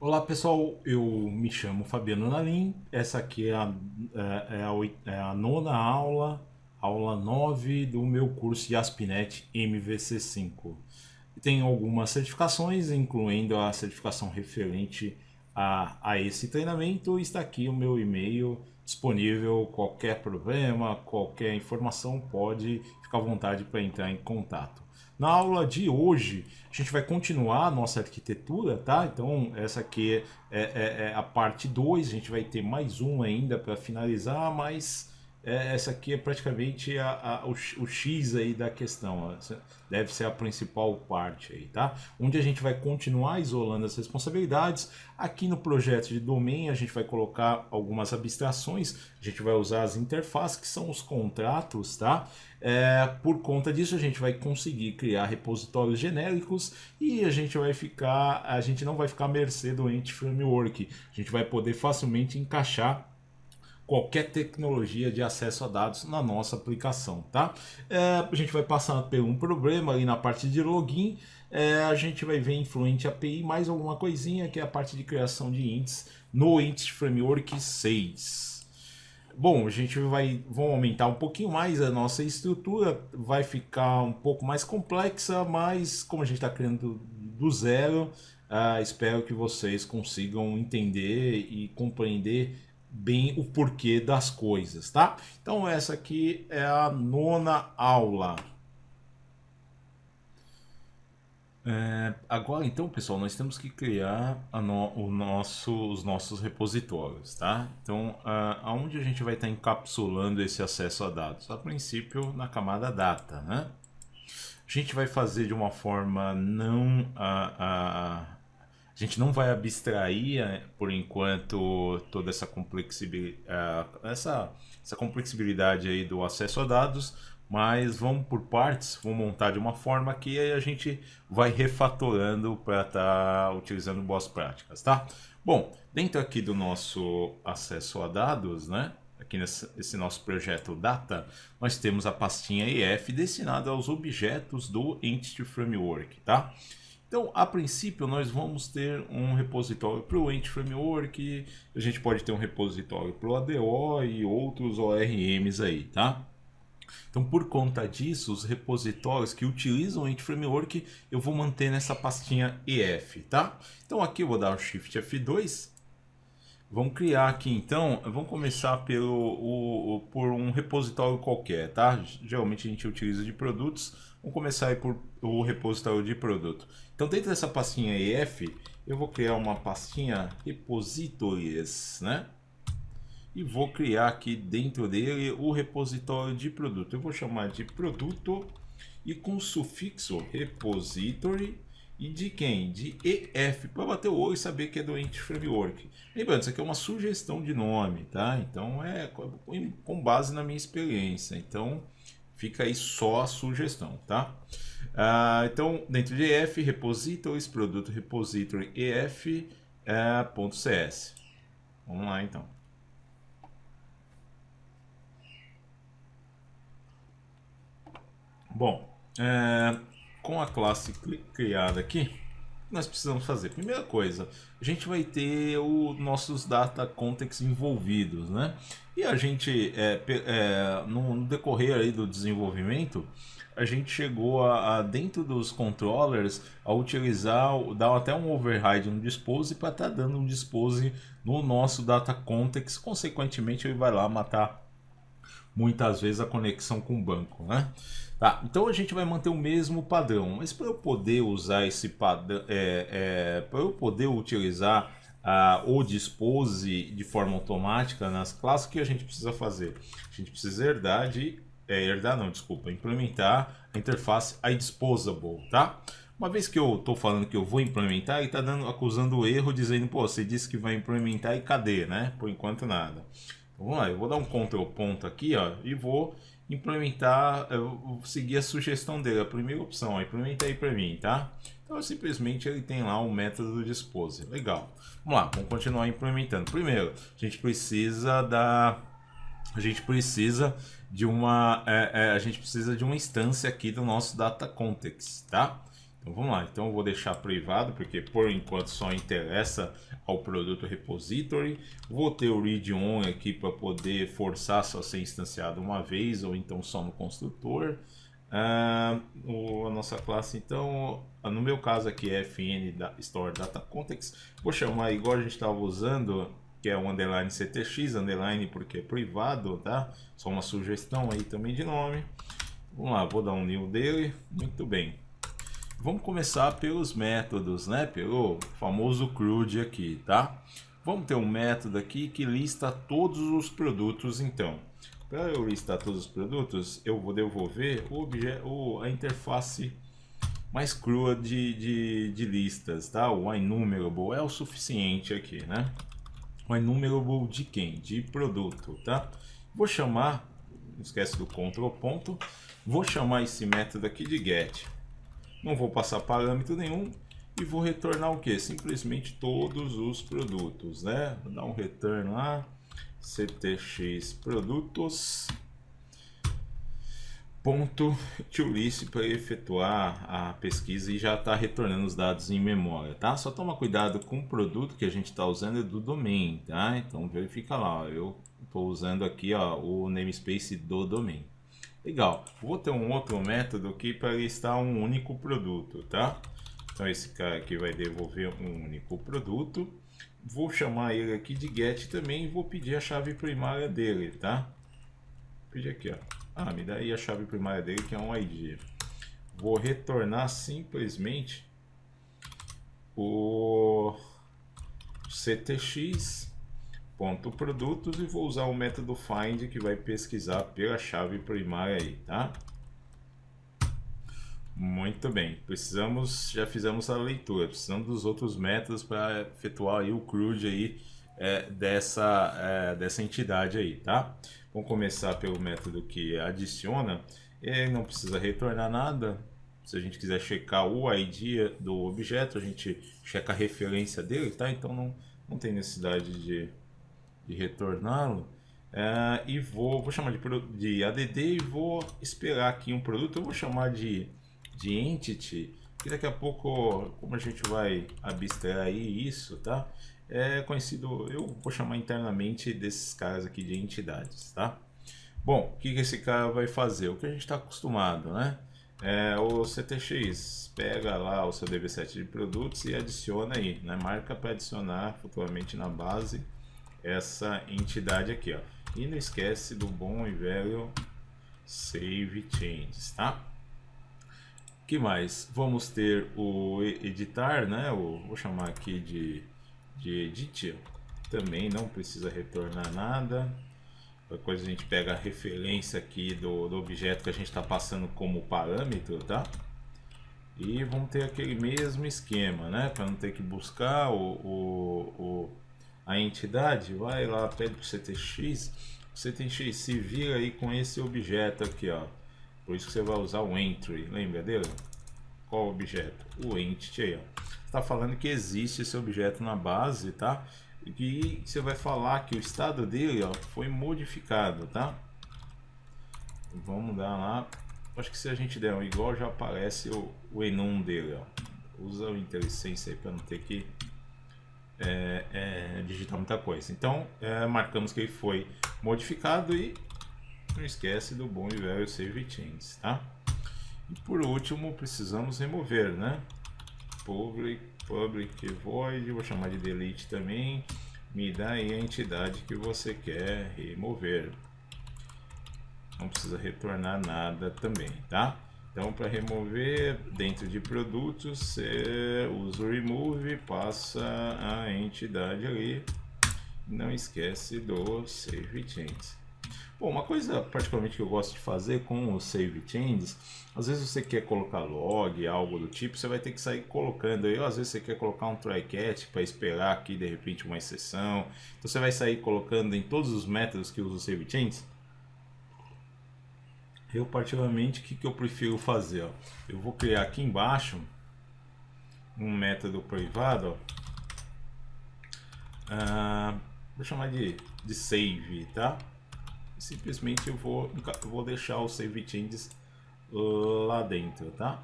Olá pessoal, eu me chamo Fabiano Nalim, essa aqui é a nona aula, aula 9 do meu curso de Aspinet MVC5. Tem algumas certificações, incluindo a certificação referente a esse treinamento. Está aqui o meu e-mail disponível, qualquer problema, qualquer informação, pode ficar à vontade para entrar em contato. Na aula de hoje, a gente vai continuar a nossa arquitetura, tá? Então, essa aqui é a parte 2, a gente vai ter mais um ainda para finalizar, mas essa aqui é praticamente o X aí da questão. Essa deve ser a principal parte aí, tá? Onde a gente vai continuar isolando as responsabilidades. Aqui no projeto de domain, a gente vai colocar algumas abstrações, a gente vai usar as interfaces, que são os contratos, tá? Por conta disso, a gente vai conseguir criar repositórios genéricos e a gente não vai ficar à mercê do Entity Framework. A gente vai poder facilmente encaixar qualquer tecnologia de acesso a dados na nossa aplicação, tá? A gente vai passar por um problema ali na parte de login, a gente vai ver em Fluent API mais alguma coisinha, que é a parte de criação de ints no Entity Framework 6. Bom, vamos aumentar um pouquinho mais a nossa estrutura, vai ficar um pouco mais complexa, mas como a gente está criando do zero, espero que vocês consigam entender e compreender bem o porquê das coisas, tá? Então essa aqui é a nona aula. Agora então, pessoal, nós temos que criar os nossos repositórios, tá? Então, aonde a gente vai estar encapsulando esse acesso a dados? A princípio, na camada data, né? A gente vai fazer de uma forma não... a gente não vai abstrair, por enquanto, toda essa complexibilidade aí do acesso a dados, mas vamos por partes, vamos montar de uma forma que a gente vai refatorando para estar utilizando boas práticas, tá? Bom, dentro aqui do nosso acesso a dados, né? Aqui nesse nosso projeto Data, nós temos a pastinha EF destinada aos objetos do Entity Framework, tá? Então, a princípio, nós vamos ter um repositório para o Entity Framework, a gente pode ter um repositório para o ADO e outros ORMs aí, tá? Então, por conta disso, os repositórios que utilizam o Entity Framework, eu vou manter nessa pastinha EF, tá? Então, aqui eu vou dar o Shift F2. Vamos criar aqui então, vamos começar por um repositório qualquer, tá? Geralmente a gente utiliza de produtos, vamos começar aí por o repositório de produto. Então dentro dessa pastinha EF, eu vou criar uma pastinha repositories, né? E vou criar aqui dentro dele o repositório de produto. Eu vou chamar de produto e com sufixo repository. E de quem? De EF, para bater o olho e saber que é do Entity Framework. Lembrando, isso aqui é uma sugestão de nome, tá? Então é com base na minha experiência. Então fica aí só a sugestão, tá? Então dentro de EF, repositories, produto repository EF, .cs. Vamos lá então. Bom, com a classe criada aqui, nós precisamos fazer? Primeira coisa, a gente vai ter os nossos data context envolvidos, né? E a gente, no decorrer aí do desenvolvimento, a gente chegou dentro dos controllers a utilizar, dar até um override no dispose para estar dando um dispose no nosso data context. Consequentemente, ele vai lá matar muitas vezes a conexão com o banco, né? Tá, então a gente vai manter o mesmo padrão, mas para eu poder usar esse padrão, para eu poder utilizar o dispose de forma automática nas classes, o que a gente precisa fazer? A gente precisa implementar a interface iDisposable, tá? Uma vez que eu estou falando que eu vou implementar, ele está acusando o erro, dizendo, pô, você disse que vai implementar e cadê, né? Por enquanto nada. Então, vamos lá, eu vou dar um Ctrl ponto aqui, ó, e vou implementar, eu vou seguir a sugestão dele, a primeira opção, ó, implementa aí para mim, tá? Então simplesmente ele tem lá um método do dispose, legal. Vamos lá, vamos continuar implementando. Primeiro, a gente precisa de uma instância aqui do nosso data context, tá? Então vamos lá, então eu vou deixar privado, porque por enquanto só interessa ao produto repository. Vou ter o read on aqui para poder forçar só ser instanciado uma vez, ou então só no construtor. A nossa classe, então, no meu caso aqui é fn store data context. Vou chamar igual a gente estava usando, que é o underline ctx, underline porque é privado, tá? Só uma sugestão aí também de nome. Vamos lá, vou dar um new dele. Muito bem. Vamos começar pelos métodos, né? Pelo famoso CRUD aqui, tá? Vamos ter um método aqui que lista todos os produtos, então. Para eu listar todos os produtos, eu vou devolver a interface mais crua de listas, tá? O enumerable é o suficiente aqui, né? O enumerable de quem? De produto, tá? Vou chamar, não esquece do control ponto, vou chamar esse método aqui de get. Não vou passar parâmetro nenhum e vou retornar o que? Simplesmente todos os produtos, né? Vou dar um return lá, ctx produtos ponto toList para efetuar a pesquisa e já está retornando os dados em memória, tá? Só toma cuidado com o produto que a gente está usando é do domain, tá? Então verifica lá, ó, eu estou usando aqui, ó, o namespace do domain. Legal, vou ter um outro método aqui para listar um único produto, tá? Então esse cara aqui vai devolver um único produto. Vou chamar ele aqui de get também e vou pedir a chave primária dele, tá? Vou pedir aqui, ó. Me dá aí a chave primária dele, que é um ID. Vou retornar simplesmente o ctx ponto produtos e vou usar o método find que vai pesquisar pela chave primária aí, tá? Muito bem, já fizemos a leitura, precisamos dos outros métodos para efetuar aí o CRUD aí dessa entidade aí, tá? Vamos começar pelo método que adiciona, ele não precisa retornar nada. Se a gente quiser checar o ID do objeto, a gente checa a referência dele, tá? Então não tem necessidade de retorná-lo. E vou chamar de add e vou esperar aqui um produto. Eu vou chamar de entity, que daqui a pouco, como a gente vai abstrair isso, tá? É conhecido, eu vou chamar internamente desses caras aqui de entidades, tá? Bom, o que esse cara vai fazer? O que a gente está acostumado, né? O ctx pega lá o seu db7 de produtos e adiciona aí, né? Marca para adicionar futuramente na base essa entidade aqui, ó. E não esquece do bom e velho save changes, tá? Que mais? Vamos ter o editar, né? Vou chamar aqui de edit. Também não precisa retornar nada. Qualquer coisa a gente pega a referência aqui do objeto que a gente está passando como parâmetro, tá? E vamos ter aquele mesmo esquema, né? Para não ter que buscar a entidade, vai lá, pede para o ctx, o ctx se vira aí com esse objeto aqui, ó. Por isso que você vai usar o entry, lembra dele? Qual objeto? O entity aí, ó. Está falando que existe esse objeto na base, tá? E você vai falar que o estado dele, ó, foi modificado, tá? Vamos dar lá. Acho que se a gente der um igual já aparece o enum dele, ó. Usa o IntelliSense aí para não ter que digitar muita coisa. Então marcamos que ele foi modificado e não esquece do bom e velho save changes, tá? E por último precisamos remover, né? Public void, vou chamar de delete também, me dá aí a entidade que você quer remover. Não precisa retornar nada também, tá? Então, para remover dentro de produtos, você usa o remove, passa a entidade ali, não esquece do save changes. Bom, uma coisa particularmente que eu gosto de fazer com os save changes, às vezes você quer colocar log, algo do tipo, você vai ter que sair colocando aí, ou às vezes você quer colocar um try catch para esperar aqui de repente uma exceção, então você vai sair colocando em todos os métodos que usa o save changes. Eu particularmente, o que eu prefiro fazer? Ó? Eu vou criar aqui embaixo um método privado, vou chamar de save, tá? Simplesmente eu vou deixar o save changes lá dentro, tá?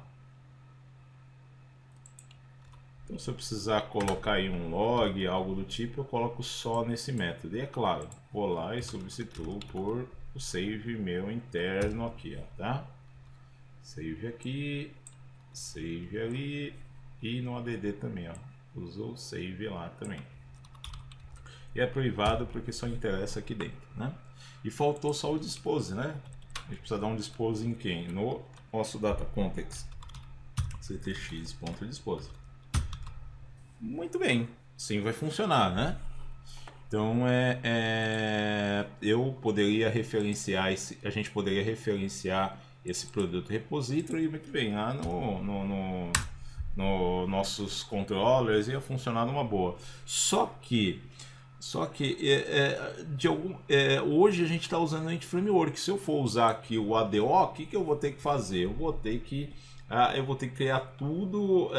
Então, se eu precisar colocar aí um log, algo do tipo, eu coloco só nesse método. E é claro, vou lá e substituo por o save meu interno aqui, ó, tá? Save aqui, save ali e no add também, ó. Usou o save lá também. E é privado porque só interessa aqui dentro, né? E faltou só o dispose, né? A gente precisa dar um dispose em quem? No nosso data context ctx.dispose. Muito bem, sim, vai funcionar, né? Então eu poderia referenciar a gente poderia referenciar esse produto repository muito bem lá no nossos controllers, ia funcionar numa boa. Só que hoje a gente está usando a Entity Framework. Se eu for usar aqui o ADO, o que eu vou ter que fazer? Eu vou ter que criar tudo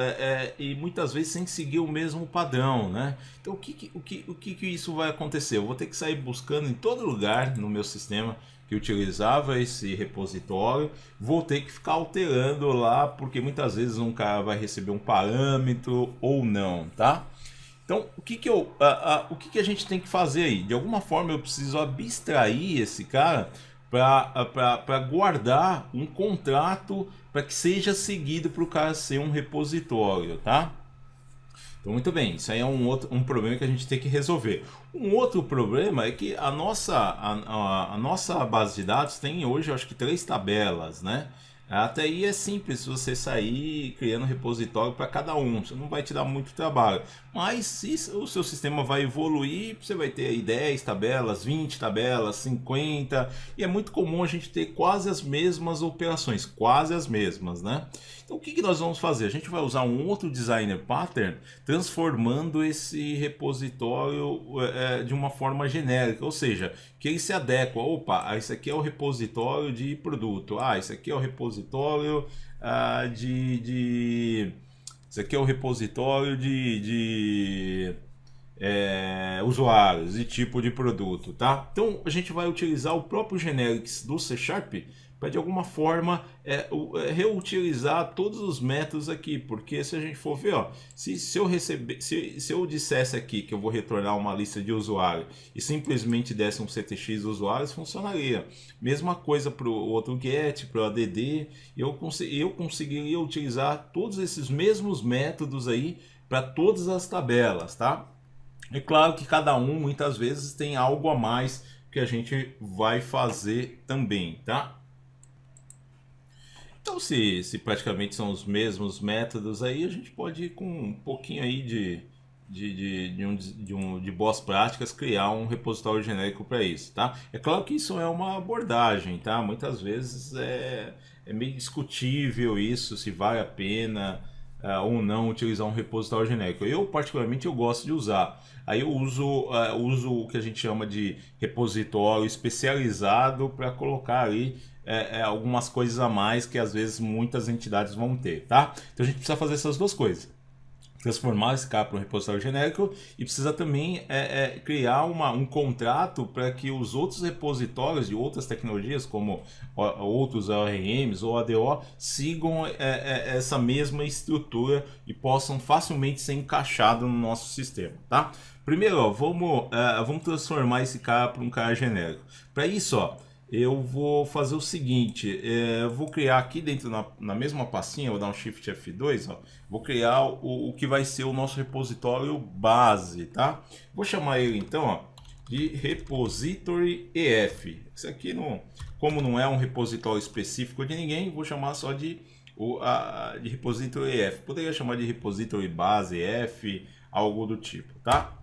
e muitas vezes sem seguir o mesmo padrão, né? Então o que isso vai acontecer? Eu vou ter que sair buscando em todo lugar no meu sistema que utilizava esse repositório, vou ter que ficar alterando lá, porque muitas vezes um cara vai receber um parâmetro ou não, tá? Então, o que a gente tem que fazer aí? De alguma forma eu preciso abstrair esse cara para guardar um contrato para que seja seguido para o cara ser um repositório, tá? Então, muito bem, isso aí é um problema que a gente tem que resolver. Um outro problema é que a nossa base de dados tem hoje, eu acho que 3 tabelas, né? Até aí é simples você sair criando repositório para cada um, você não vai te dar muito trabalho. Mas se o seu sistema vai evoluir, você vai ter aí 10 tabelas, 20 tabelas, 50, e é muito comum a gente ter quase as mesmas operações, quase as mesmas, né? Então o que nós vamos fazer? A gente vai usar um outro designer pattern transformando esse repositório de uma forma genérica, ou seja, que ele se adequa. Opa, esse aqui é o repositório de produto, esse aqui é o repositório esse aqui é o repositório de usuários e tipo de produto, tá? Então a gente vai utilizar o próprio generics do C# para de alguma forma reutilizar todos os métodos aqui, porque se a gente for ver, ó, se eu dissesse aqui que eu vou retornar uma lista de usuários e simplesmente desse um ctx usuários, funcionaria. Mesma coisa para o outro get, para o add, eu conseguiria utilizar todos esses mesmos métodos aí para todas as tabelas, tá? É claro que cada um muitas vezes tem algo a mais que a gente vai fazer também, tá? Então, se praticamente são os mesmos métodos aí, a gente pode ir com um pouquinho aí de boas práticas criar um repositório genérico para isso, tá? É claro que isso é uma abordagem, tá? Muitas vezes é meio discutível isso, se vale a pena ou não utilizar um repositório genérico. Eu particularmente eu gosto de usar. Aí eu uso o que a gente chama de repositório especializado para colocar ali algumas coisas a mais que às vezes muitas entidades vão ter, tá? Então a gente precisa fazer essas duas coisas. Transformar esse cara para um repositório genérico e precisa também criar um contrato para que os outros repositórios de outras tecnologias, como outros ORMs ou ADO, sigam essa mesma estrutura e possam facilmente ser encaixados no nosso sistema, tá? Primeiro, ó, vamos transformar esse cara para um cara genérico. Para isso, ó, eu vou fazer o seguinte, eu vou criar aqui dentro na mesma pastinha, vou dar um Shift F2, ó, vou criar o que vai ser o nosso repositório base, tá? Vou chamar ele então, ó, de repository EF. Isso aqui, como não é um repositório específico de ninguém, vou chamar só de repository EF. Poderia chamar de repository base EF, algo do tipo, tá?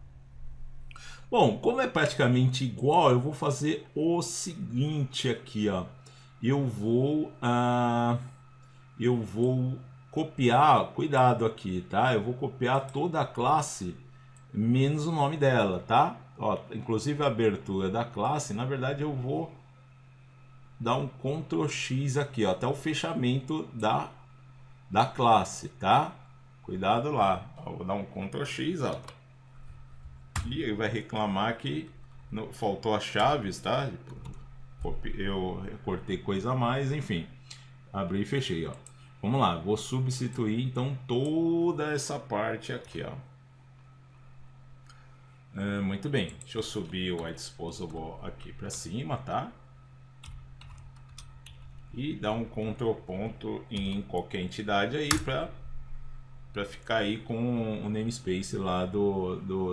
Bom, como é praticamente igual, eu vou fazer o seguinte aqui, ó. Eu vou copiar, cuidado aqui, tá? Eu vou copiar toda a classe menos o nome dela, tá? Ó, inclusive a abertura da classe, na verdade eu vou dar um Ctrl X aqui, ó, até o fechamento da classe, tá? Cuidado lá. Ó, vou dar um Ctrl X, ó. E ele vai reclamar que faltou as chaves, tá? Eu cortei coisa a mais, enfim. Abri e fechei, ó. Vamos lá, vou substituir então toda essa parte aqui, ó. Muito bem, deixa eu subir o iDisposable aqui para cima, tá? E dar um Ctrl ponto em qualquer entidade aí para ficar aí com o namespace lá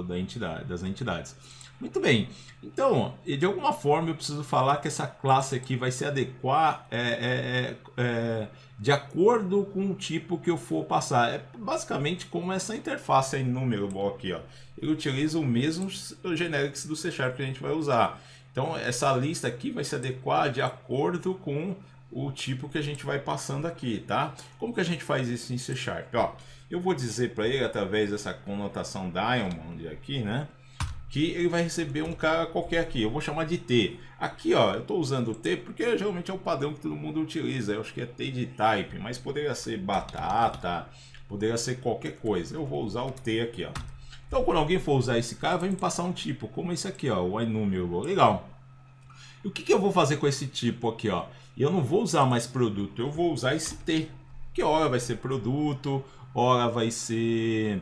da entidade, das entidades. Muito bem, então de alguma forma eu preciso falar que essa classe aqui vai se adequar de acordo com o tipo que eu for passar. É basicamente como essa interface enumerable aqui, ó. Ele utiliza o mesmo generics do C# que a gente vai usar. Então essa lista aqui vai se adequar de acordo com o tipo que a gente vai passando aqui, tá? Como que a gente faz isso em C#? Ó, eu vou dizer para ele através dessa conotação diamond aqui, né? Que ele vai receber um cara qualquer aqui, eu vou chamar de T. Aqui, ó, eu estou usando o T porque geralmente é o padrão que todo mundo utiliza. Eu acho que é T de type, mas poderia ser batata, poderia ser qualquer coisa. Eu vou usar o T aqui, ó. Então, quando alguém for usar esse cara, vai me passar um tipo, como esse aqui, ó, o enumerable. Legal. E o que eu vou fazer com esse tipo aqui, ó? Eu não vou usar mais produto, eu vou usar esse T. Que hora vai ser produto, hora vai ser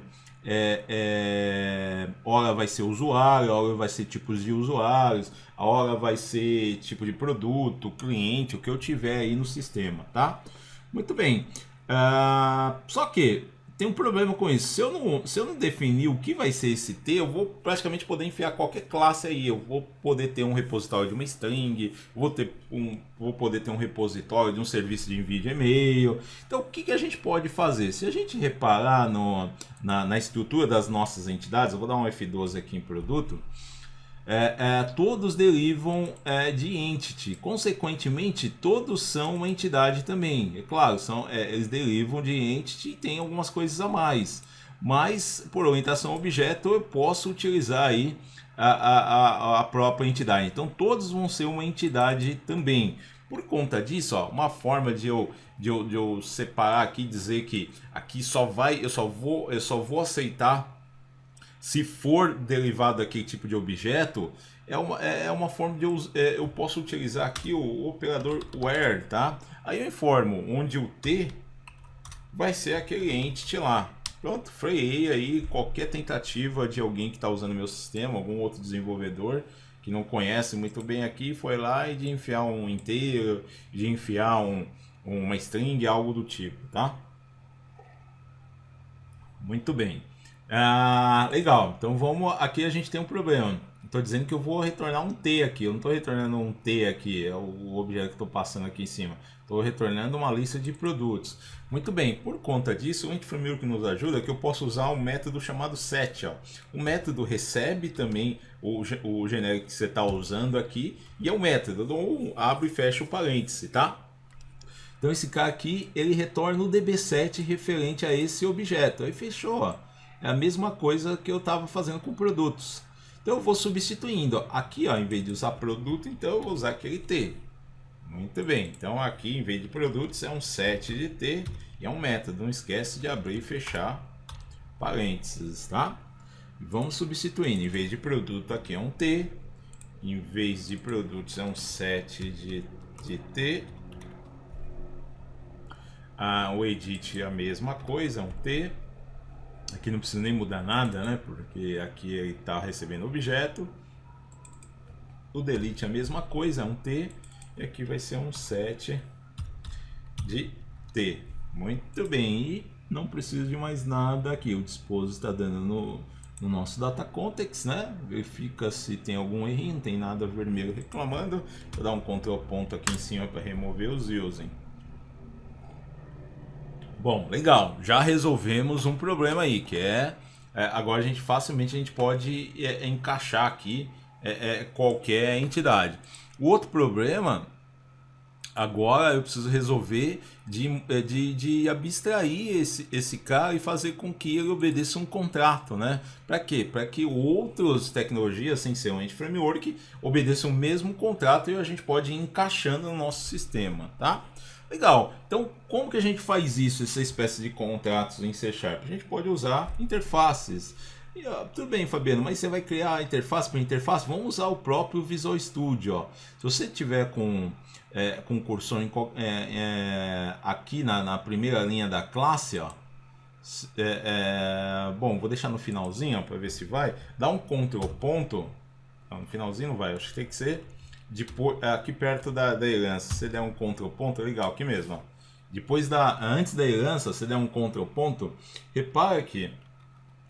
hora vai ser usuário, hora vai ser tipos de usuários, a hora vai ser tipo de produto, cliente, o que eu tiver aí no sistema, tá? Muito bem. Só que tem um problema com isso. Se eu não definir o que vai ser esse T, eu vou praticamente poder enfiar qualquer classe aí. Eu vou poder ter um repositório de uma string, vou poder ter um repositório de um serviço de envio de e-mail. Então, o que a gente pode fazer? Se a gente reparar na estrutura das nossas entidades, eu vou dar um F12 aqui em produto. Todos derivam de entity, consequentemente todos são uma entidade também. É claro, eles derivam de entity e tem algumas coisas a mais, mas por orientação objeto eu posso utilizar aí a própria entidade. Então todos vão ser uma entidade também. Por conta disso, ó, uma forma de eu separar aqui, dizer que aqui eu só vou aceitar se for derivado daquele tipo de objeto, é uma forma de eu posso utilizar aqui o operador where, tá? Aí eu informo onde o T vai ser aquele entity lá. Pronto, freiei aí qualquer tentativa de alguém que está usando meu sistema, algum outro desenvolvedor que não conhece muito bem aqui, foi lá e de enfiar um inteiro, de enfiar uma string, algo do tipo, tá? Muito bem. Legal, então aqui a gente tem um problema. Estou dizendo que eu vou retornar um T aqui, eu não estou retornando um T aqui, é o objeto que estou passando aqui em cima. Estou retornando uma lista de produtos. Muito bem, por conta disso, o Entity nos ajuda que eu posso usar um método chamado set. Ó. O método recebe também o genérico que você está usando aqui, e é o método, eu abro e fecho o parêntese, tá? Então esse cara aqui, ele retorna o db7 referente a esse objeto. Aí fechou, ó. É a mesma coisa que eu estava fazendo com produtos. Então eu vou substituindo. Ó. Aqui, ó, em vez de usar produto, então eu vou usar aquele T. Muito bem. Então aqui, em vez de produtos, é um set de T e é um método. Não esquece de abrir e fechar parênteses, tá? E vamos substituindo. Em vez de produto, aqui é um T. Em vez de produtos, é um set de T. O edit é a mesma coisa, é um T. Aqui não precisa nem mudar nada, né? Porque aqui ele está recebendo objeto. O delete é a mesma coisa, é um T. E aqui vai ser um set de T. Muito bem. E não preciso de mais nada aqui. O dispose está dando no nosso data context, né? Verifica se tem algum erro. Não tem nada vermelho reclamando. Vou dar um Ctrl ponto aqui em cima para remover os using. Bom, legal, já resolvemos um problema aí, que agora facilmente a gente pode encaixar aqui qualquer entidade. O outro problema, agora eu preciso resolver de abstrair esse cara e fazer com que ele obedeça um contrato, né? Para quê? Para que outras tecnologias, sem ser um Entity Framework, obedeçam o mesmo contrato e a gente pode ir encaixando no nosso sistema, tá? Legal, então como que a gente faz isso, essa espécie de contratos em C#? A gente pode usar interfaces. E, ó, tudo bem, Fabiano, mas você vai criar a interface para interface? Vamos usar o próprio Visual Studio. Ó. Se você tiver com o cursor aqui na primeira linha da classe, ó, bom, vou deixar no finalzinho para ver se vai. Dá um Ctrl ponto. Não, no finalzinho não vai, acho que tem que ser depois, aqui perto da herança. Se você der um Ctrl ponto, é legal, aqui mesmo. Ó. Depois antes da herança, você der um Ctrl ponto, repara que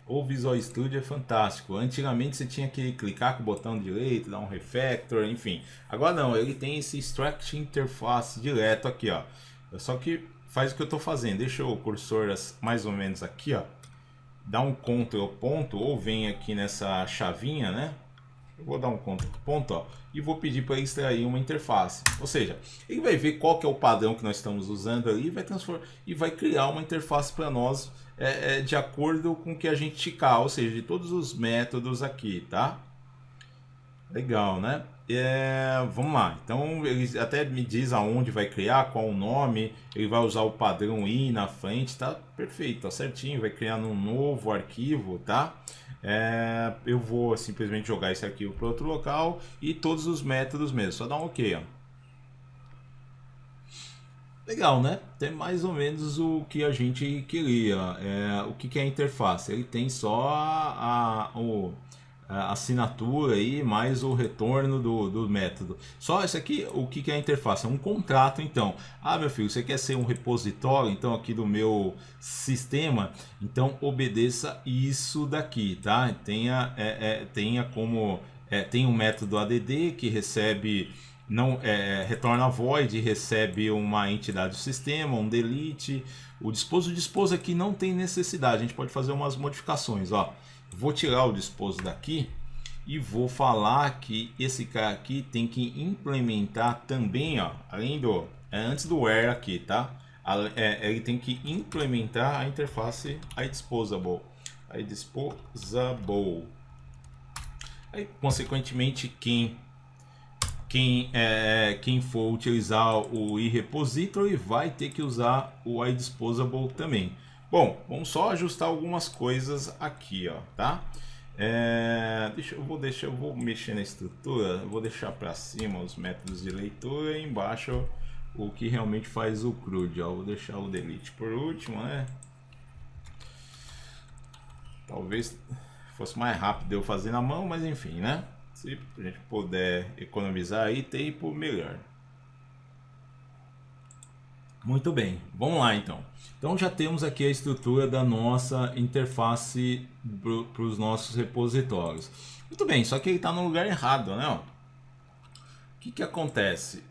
o Visual Studio é fantástico. Antigamente você tinha que clicar com o botão direito, dar um refactor, enfim. Agora não, ele tem esse Extract Interface direto aqui, ó. Só que faz o que eu estou fazendo. Deixa o cursor mais ou menos aqui, ó. Dá um Ctrl ponto ou vem aqui nessa chavinha, né? Eu vou dar um Ctrl ponto, ó, e vou pedir para extrair uma interface. Ou seja, ele vai ver qual que é o padrão que nós estamos usando ali e vai criar uma interface para nós de acordo com o que a gente ticar, ou seja, de todos os métodos aqui, tá? Legal, né? Vamos lá. Então ele até me diz aonde vai criar, qual o nome, ele vai usar o padrão I na frente, tá perfeito, tá certinho, vai criar num novo arquivo, tá? Eu vou simplesmente jogar esse arquivo para outro local e todos os métodos mesmo, só dar um OK, ó. Legal, né? Tem mais ou menos o que a gente queria. O que é a interface? Ele tem só a assinatura aí, mais o retorno do método. Só isso aqui, o que é a interface? É um contrato, então. Ah, meu filho, você quer ser um repositório, então, aqui do meu sistema? Então, obedeça isso daqui, tá? Tenha como... tem um método add que recebe... retorna void, recebe uma entidade do sistema, um delete. O dispose aqui não tem necessidade, a gente pode fazer umas modificações, ó. Vou tirar o dispose daqui e vou falar que esse cara aqui tem que implementar também, ó, além do antes do where aqui, tá? Ele tem que implementar a interface iDisposable. Aí, consequentemente, quem for utilizar o iRepository vai ter que usar o iDisposable também. Bom, vamos só ajustar algumas coisas aqui, ó, tá? Eu vou mexer na estrutura, eu vou deixar para cima os métodos de leitura e embaixo o que realmente faz o CRUD, ó. Vou deixar o delete por último, né? Talvez fosse mais rápido eu fazer na mão, mas enfim, né? Se a gente puder economizar aí, tempo, melhor. Muito bem, vamos lá então. Então já temos aqui a estrutura da nossa interface para os nossos repositórios. Muito bem, só que ele está no lugar errado, né? O que acontece?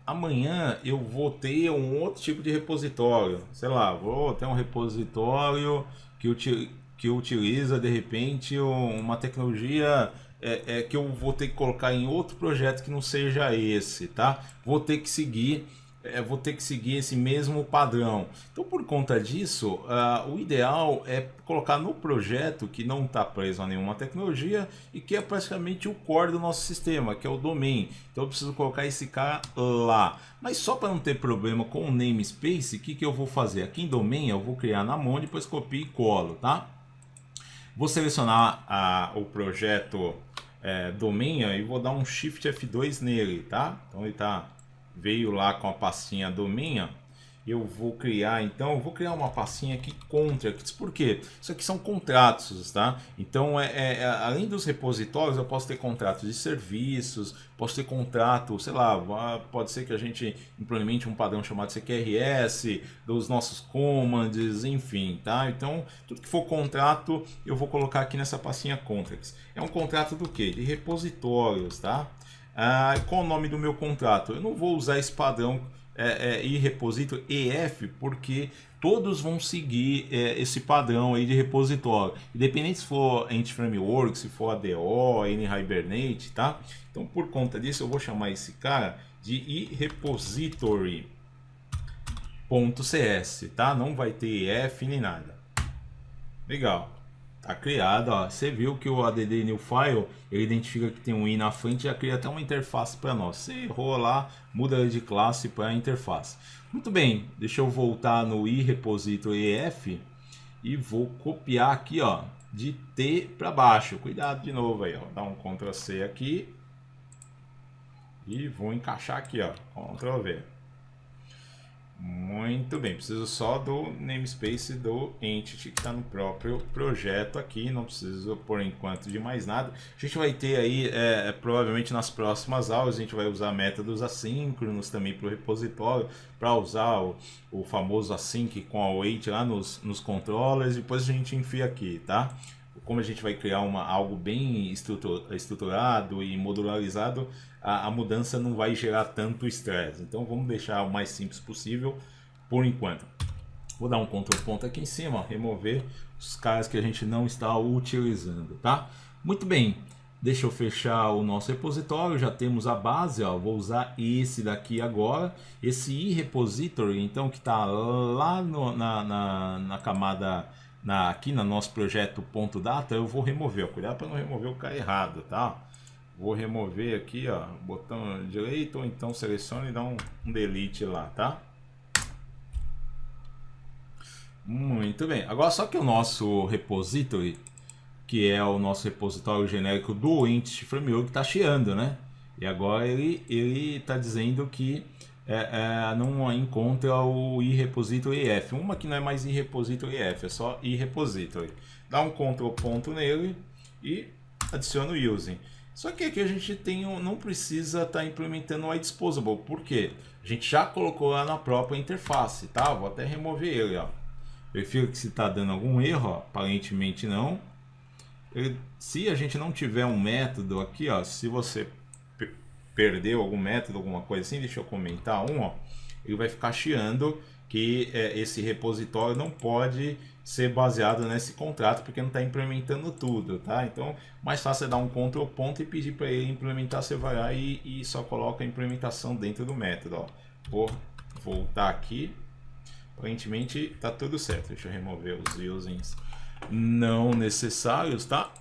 Amanhã eu vou ter um outro tipo de repositório. Sei lá, vou ter um repositório que utiliza de repente uma tecnologia que eu vou ter que colocar em outro projeto que não seja esse, tá? Vou ter que seguir esse mesmo padrão. Então, por conta disso, o ideal é colocar no projeto que não está preso a nenhuma tecnologia e que é praticamente o core do nosso sistema, que é o domain. Então, eu preciso colocar esse cara lá. Mas só para não ter problema com o namespace, o que eu vou fazer? Aqui em domain, eu vou criar na mão, depois copio e colo, tá? Vou selecionar o projeto domain e vou dar um Shift F2 nele, tá? Então, ele veio lá com a pastinha domain. Eu vou criar uma pastinha aqui contracts. Por quê? Isso aqui são contratos, tá? Então, além dos repositórios, eu posso ter contratos de serviços, posso ter contrato, sei lá, pode ser que a gente implemente um padrão chamado CQRS, dos nossos commands, enfim, tá? Então, tudo que for contrato, eu vou colocar aqui nessa pastinha contracts. É um contrato do quê? De repositórios, tá? Qual o nome do meu contrato? Eu não vou usar esse padrão iRepository EF, porque todos vão seguir esse padrão aí de repositório, independente se for Entity Framework, se for ADO, NHibernate, tá? Então, por conta disso, eu vou chamar esse cara de iRepository.cs, tá? Não vai ter EF nem nada. Legal. Tá criado, ó. Você viu que o add new file, ele identifica que tem um i na frente e já cria até uma interface para nós. Se errou lá, muda de classe para interface. Muito bem, deixa eu voltar no iRepository EF e vou copiar aqui, ó, de T para baixo. Cuidado de novo aí, ó. Dá um Ctrl C aqui e vou encaixar aqui, ó. Ctrl V. Muito bem, preciso só do namespace do entity que está no próprio projeto aqui, não preciso por enquanto de mais nada. A gente vai ter aí, provavelmente nas próximas aulas, a gente vai usar métodos assíncronos também para o repositório, para usar o famoso async com await lá nos controllers, depois a gente enfia aqui, tá? Como a gente vai criar algo bem estruturado e modularizado, a mudança não vai gerar tanto estresse. Então vamos deixar o mais simples possível por enquanto. Vou dar um Ctrl ponto aqui em cima, ó, remover os caras que a gente não está utilizando, tá? Muito bem, deixa eu fechar o nosso repositório, já temos a base, ó, vou usar esse daqui agora, esse iRepository, então que está lá na camada... aqui no nosso projeto .data, eu vou remover, ó, cuidado para não remover o cara errado, tá? Vou remover aqui, ó, botão direito, ou então selecione e dá um delete lá, tá? Muito bem, agora só que o nosso repository, que é o nosso repositório genérico do Entity Framework, está chiando, né? E agora ele está dizendo que não encontra o iRepository EF. Uma que não é mais iRepository EF, é só iRepository. Dá um Ctrl ponto nele e adiciona o using. Só que aqui a gente não precisa estar implementando o iDisposable. Por quê? A gente já colocou lá na própria interface, tá? Vou até remover ele, ó. Verifica que se está dando algum erro, ó. Aparentemente não. Se a gente não tiver um método aqui, ó, se você perdeu algum método, alguma coisa assim, deixa eu comentar ó, ele vai ficar chiando que esse repositório não pode ser baseado nesse contrato porque não está implementando tudo, tá? Então, mais fácil é dar um Ctrl ponto e pedir para ele implementar, você vai lá e só coloca a implementação dentro do método, ó. Vou voltar aqui, aparentemente está tudo certo, deixa eu remover os usings não necessários, tá?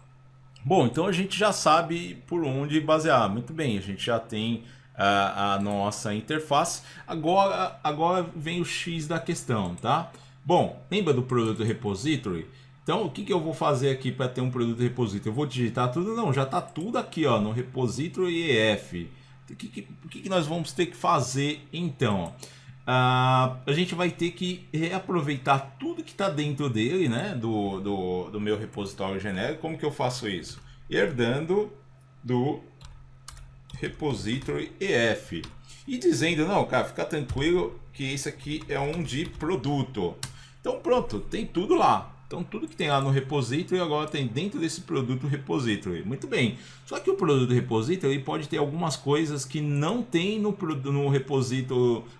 Bom, então a gente já sabe por onde basear. Muito bem, a gente já tem a nossa interface. Agora vem o X da questão, tá? Bom, lembra do produto repository? Então, o que eu vou fazer aqui para ter um produto repository? Eu vou digitar tudo? Não, já está tudo aqui, ó, no repository EF. O que nós vamos ter que fazer então? A gente vai ter que reaproveitar tudo que está dentro dele, né, do meu repositório genérico. Como que eu faço isso? Herdando do repository EF e dizendo, não, cara, fica tranquilo que esse aqui é um de produto. Então pronto, tem tudo lá. Então tudo que tem lá no repository agora tem dentro desse produto repository. Muito bem. Só que o produto repository pode ter algumas coisas que não tem no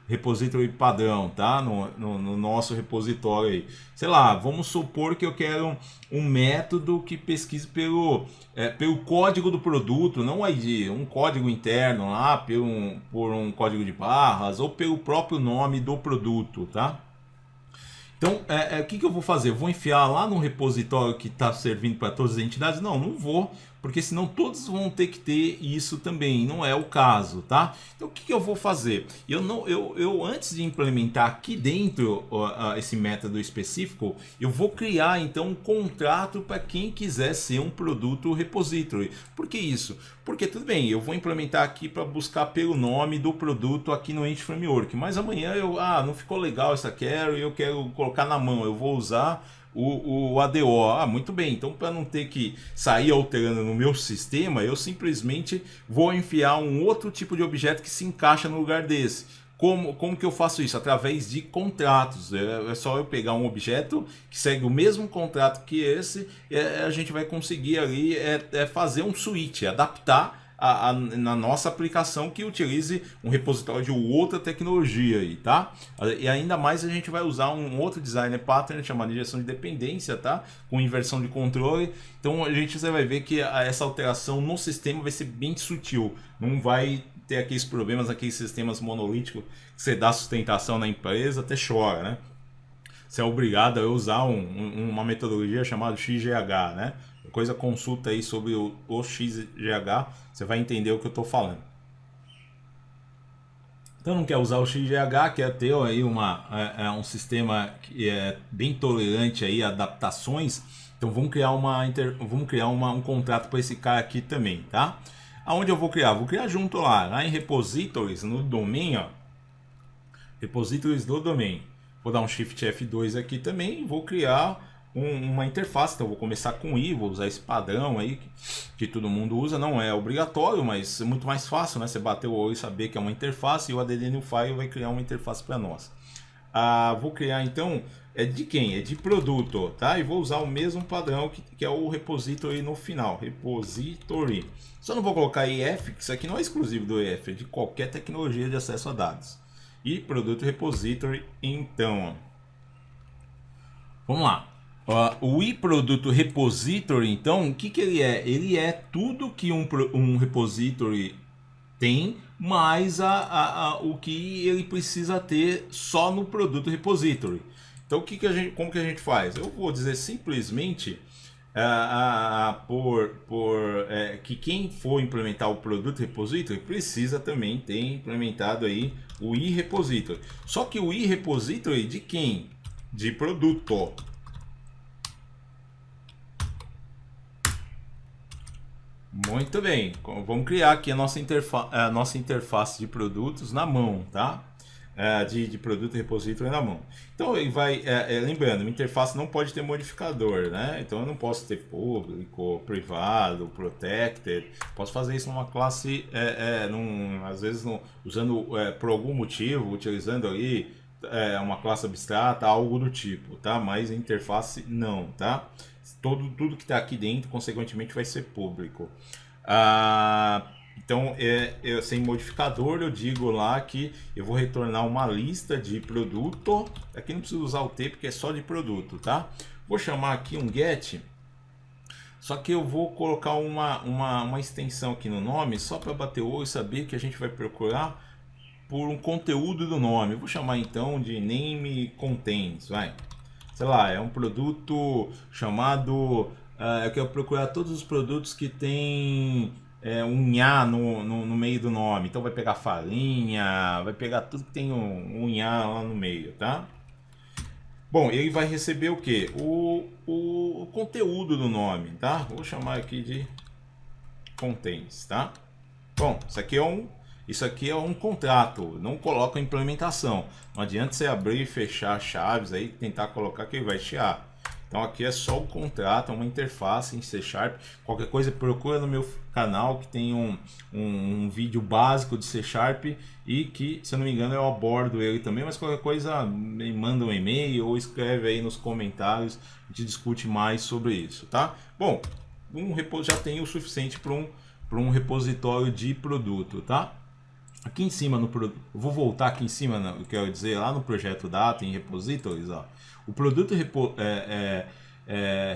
repository padrão, tá? No nosso repositório aí. Sei lá, vamos supor que eu quero um método que pesquise pelo código do produto, não o ID, um código interno lá, por um código de barras ou pelo próprio nome do produto, tá? Então, o que eu vou fazer? Eu vou enfiar lá no repositório que está servindo para todas as entidades? Não, não vou, porque senão todos vão ter que ter isso também. Não é o caso, tá? Então, o que eu vou fazer? Eu antes de implementar aqui dentro esse método específico, eu vou criar então um contrato para quem quiser ser um produto repository. Por que isso? Porque tudo bem, eu vou implementar aqui para buscar pelo nome do produto aqui no Entity Framework, mas amanhã não ficou legal essa query e eu quero colocar na mão, eu vou usar o ADO. Muito bem, então para não ter que sair alterando no meu sistema, eu simplesmente vou enfiar um outro tipo de objeto que se encaixa no lugar desse. Como que eu faço isso? Através de contratos. É só eu pegar um objeto que segue o mesmo contrato que esse, a gente vai conseguir ali fazer um switch, adaptar na nossa aplicação que utilize um repositório de outra tecnologia aí, tá? E ainda mais a gente vai usar um outro designer pattern chamado injeção de dependência, tá? Com inversão de controle. Então você vai ver que essa alteração no sistema vai ser bem sutil, não vai ter aqueles problemas, aqueles sistemas monolíticos que você dá sustentação na empresa, até chora, né? Você é obrigado a usar uma metodologia chamada XGH, né? Coisa, consulta aí sobre o XGH, você vai entender o que eu estou falando. Então não quer usar o XGH, quer ter aí um sistema que é bem tolerante aí a adaptações. Então vamos criar um contrato para esse cara aqui também, tá? Aonde eu vou criar? Vou criar junto lá em repositories, no domain, ó. Repositories do domain. Vou dar um Shift F2 aqui também e vou criar uma interface. Então vou começar com i, vou usar esse padrão aí que todo mundo usa. Não é obrigatório, mas é muito mais fácil, né? Você bater o olho e saber que é uma interface, e o ADD New File vai criar uma interface para nós. Vou criar então, é de quem? É de produto, tá? E vou usar o mesmo padrão que é o repository no final, repository. Só não vou colocar EF, que isso aqui não é exclusivo do EF, é de qualquer tecnologia de acesso a dados. E produto repository, então, vamos lá. O iProduto repository, então, o que ele é? Ele é tudo que um repository tem, mais o que ele precisa ter só no produto repository. Então, como que a gente faz? Eu vou dizer simplesmente que quem for implementar o produto repository precisa também ter implementado aí o iRepository. Só que o iRepository de quem? De produto. Muito bem, vamos criar aqui a nossa interface de produtos na mão, tá? De produto repository na mão. Então ele vai, lembrando, minha interface não pode ter modificador, né? Então eu não posso ter público, privado, protected. Posso fazer isso numa classe, às vezes usando por algum motivo, utilizando ali uma classe abstrata, algo do tipo, tá? Mas a interface não, tá? Tudo que está aqui dentro, consequentemente, vai ser público. Então, sem modificador, eu digo lá que eu vou retornar uma lista de produto. Aqui não preciso usar o T, porque é só de produto, tá? Vou chamar aqui um get. Só que eu vou colocar uma extensão aqui no nome, só para bater o olho e saber que a gente vai procurar por um conteúdo do nome. Eu vou chamar, então, de name contains, vai. Sei lá, é um produto chamado... eu quero procurar todos os produtos que tem um nha no meio do nome. Então vai pegar farinha, vai pegar tudo que tem um nha lá no meio, tá? Bom, ele vai receber o que? O conteúdo do nome, tá? Vou chamar aqui de contains, tá? Bom, isso aqui é um contrato, não coloca a implementação. Não adianta você abrir e fechar chaves aí, tentar colocar que ele vai chiar. Então aqui é só o contrato, é uma interface em C#. Qualquer coisa procura no meu canal que tem um vídeo básico de C# e que, se eu não me engano, eu abordo ele também. Mas qualquer coisa me manda um e-mail ou escreve aí nos comentários, a gente discute mais sobre isso, tá? Bom, já tem o suficiente para um repositório de produto, tá? Aqui em cima, eu vou voltar aqui em cima, quero dizer, lá no projeto Data, em Repositories, ó, o produto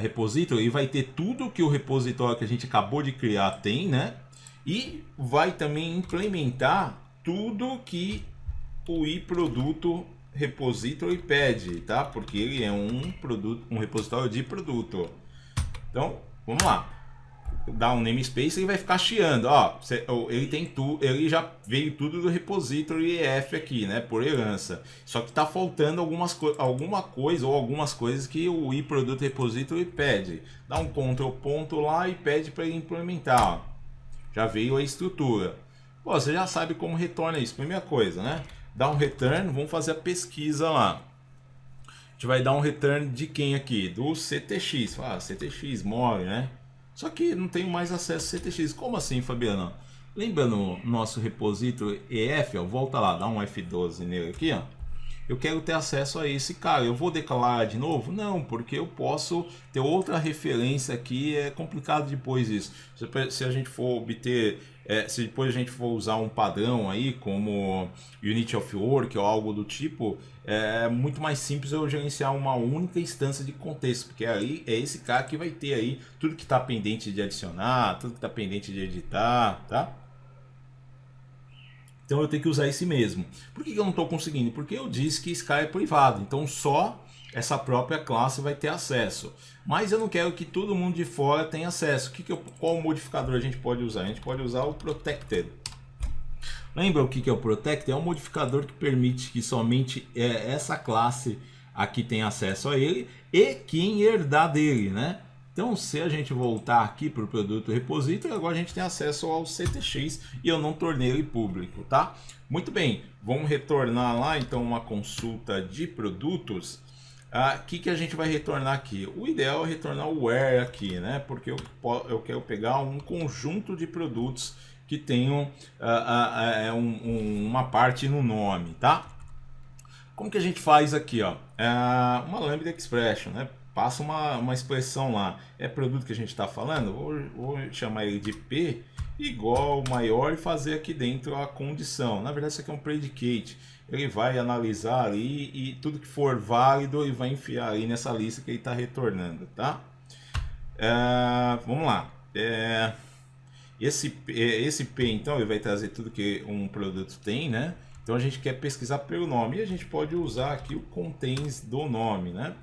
repository vai ter tudo que o repositório que a gente acabou de criar tem, né? E vai também implementar tudo que o iProduto repository pede, tá? Porque ele é um repositório de produto. Então, vamos lá. Dá um namespace e vai ficar chiando, ó, ele já veio tudo do repository EF aqui, né, por herança, só que tá faltando algumas coisas que o iProduto repository pede. Dá um Ctrl ponto lá e pede para ele implementar, ó. Já veio a estrutura. Pô, você já sabe como retorna isso. Primeira coisa, né, dá um return, vamos fazer a pesquisa lá. A gente vai dar um return de quem aqui? Do CTX, CTX more, né? Só que não tenho mais acesso a CTX. Como assim, Fabiano? Lembra no nosso repository EF, ó, volta lá, dá um F12 nele aqui, ó. Eu quero ter acesso a esse cara. Eu vou declarar de novo? Não, porque eu posso ter outra referência aqui. É complicado depois isso. Se a gente for obter, se depois a gente for usar um padrão aí, como Unity of Work ou algo do tipo, é muito mais simples eu gerenciar uma única instância de contexto, porque aí é esse cara que vai ter aí tudo que está pendente de adicionar, tudo que está pendente de editar, tá? Então eu tenho que usar esse mesmo. Por que eu não estou conseguindo? Porque eu disse que esse cara é privado, então só essa própria classe vai ter acesso. Mas eu não quero que todo mundo de fora tenha acesso. Qual modificador a gente pode usar? A gente pode usar o protected. Lembra o que é o protected? É um modificador que permite que somente essa classe aqui tenha acesso a ele e quem herdar dele, né? Então, se a gente voltar aqui para o produto repository, agora a gente tem acesso ao CTX e eu não tornei ele público, tá? Muito bem, vamos retornar lá então uma consulta de produtos. O que a gente vai retornar aqui? O ideal é retornar o where aqui, né? Porque eu quero pegar um conjunto de produtos que tenham uma parte no nome, tá? Como que a gente faz aqui, ó? Uma Lambda Expression, né? Passa uma expressão lá. É produto que a gente está falando? Vou chamar ele de P igual maior e fazer aqui dentro a condição. Na verdade, isso aqui é um predicate. Ele vai analisar ali e tudo que for válido ele vai enfiar aí nessa lista que ele está retornando, tá? Vamos lá. Esse P, então, ele vai trazer tudo que um produto tem, né? Então, a gente quer pesquisar pelo nome e a gente pode usar aqui o contains do nome, né?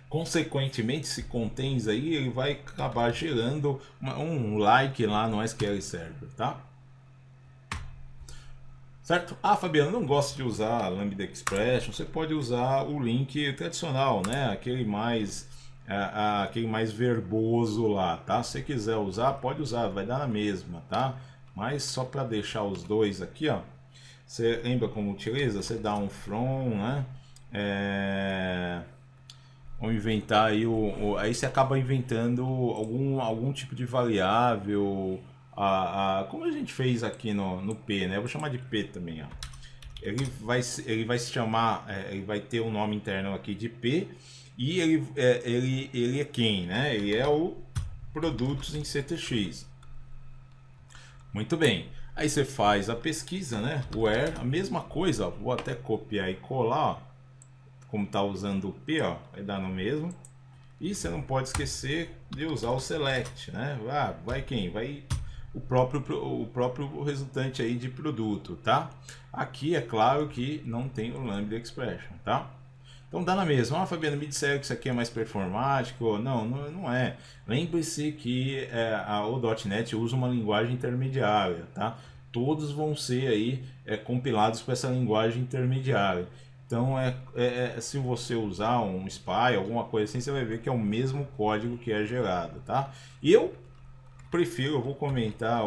Consequentemente, esse contains aí, ele vai acabar gerando um like lá no SQL Server, tá? Certo? Fabiano, não gosto de usar Lambda Expression. Você pode usar o link tradicional, né? Aquele mais verboso lá, tá? Se você quiser usar, pode usar, vai dar na mesma, tá? Mas só para deixar os dois aqui, ó. Você lembra como utiliza? Você dá um from, né? Vamos inventar aí aí você acaba inventando algum tipo de variável, como a gente fez aqui no P, né? Eu vou chamar de P também, ó. Ele vai se chamar, ele vai ter um nome interno aqui de P e ele é quem, né? Ele é o produtos em CTX. Muito bem. Aí você faz a pesquisa, né? Where, a mesma coisa, ó. Vou até copiar e colar, ó. Como tá usando o P, ó, vai dar no mesmo. E você não pode esquecer de usar o select, né? Vai quem? Vai o próprio resultante aí de produto, tá? Aqui é claro que não tem o Lambda Expression, tá? Então dá na mesma. Fabiano, me disseram que isso aqui é mais performático. Não é. Lembre-se que o .NET usa uma linguagem intermediária, tá? Todos vão ser aí compilados para essa linguagem intermediária. Então, se você usar um SPY, alguma coisa assim, você vai ver que é o mesmo código que é gerado, tá? E eu vou comentar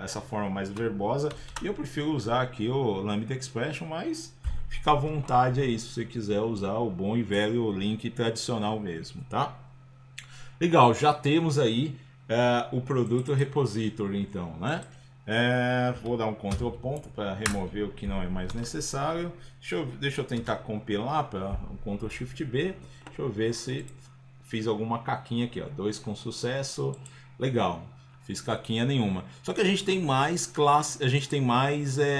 essa forma mais verbosa, e eu prefiro usar aqui o Lambda Expression, mas fica à vontade aí se você quiser usar o bom e velho link tradicional mesmo, tá? Legal, já temos aí o produto repository, então, né? Vou dar um Ctrl ponto para remover o que não é mais necessário. Deixa eu tentar compilar para um Ctrl Shift B. Deixa eu ver se fiz alguma caquinha aqui, ó. 2 com sucesso. Legal. Fiz caquinha nenhuma. Só que a gente tem mais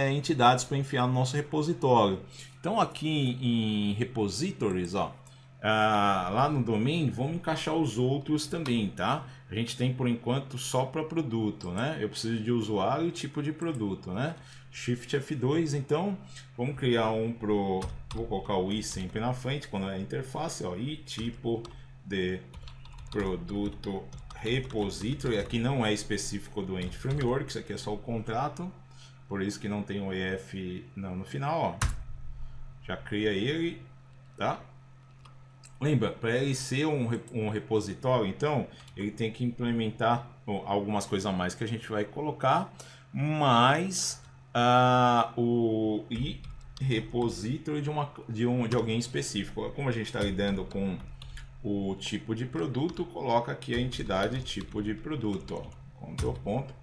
entidades para enfiar no nosso repositório. Então aqui em repositories, ó, lá no domain, vamos encaixar os outros também, tá? A gente tem por enquanto só para produto, né? Eu preciso de usuário e tipo de produto, né? Shift F2, então vamos criar vou colocar o i sempre na frente quando é a interface, ó, i tipo de produto repository. Aqui não é específico do Ent Framework, isso aqui é só o contrato, por isso que não tem o EF no final, ó. Já cria ele, tá? Lembra, para ele ser um repositório, então, ele tem que implementar algumas coisas a mais que a gente vai colocar, mas o repository de alguém específico. Como a gente está lidando com o tipo de produto, coloca aqui a entidade tipo de produto, ó. Ctrl ponto.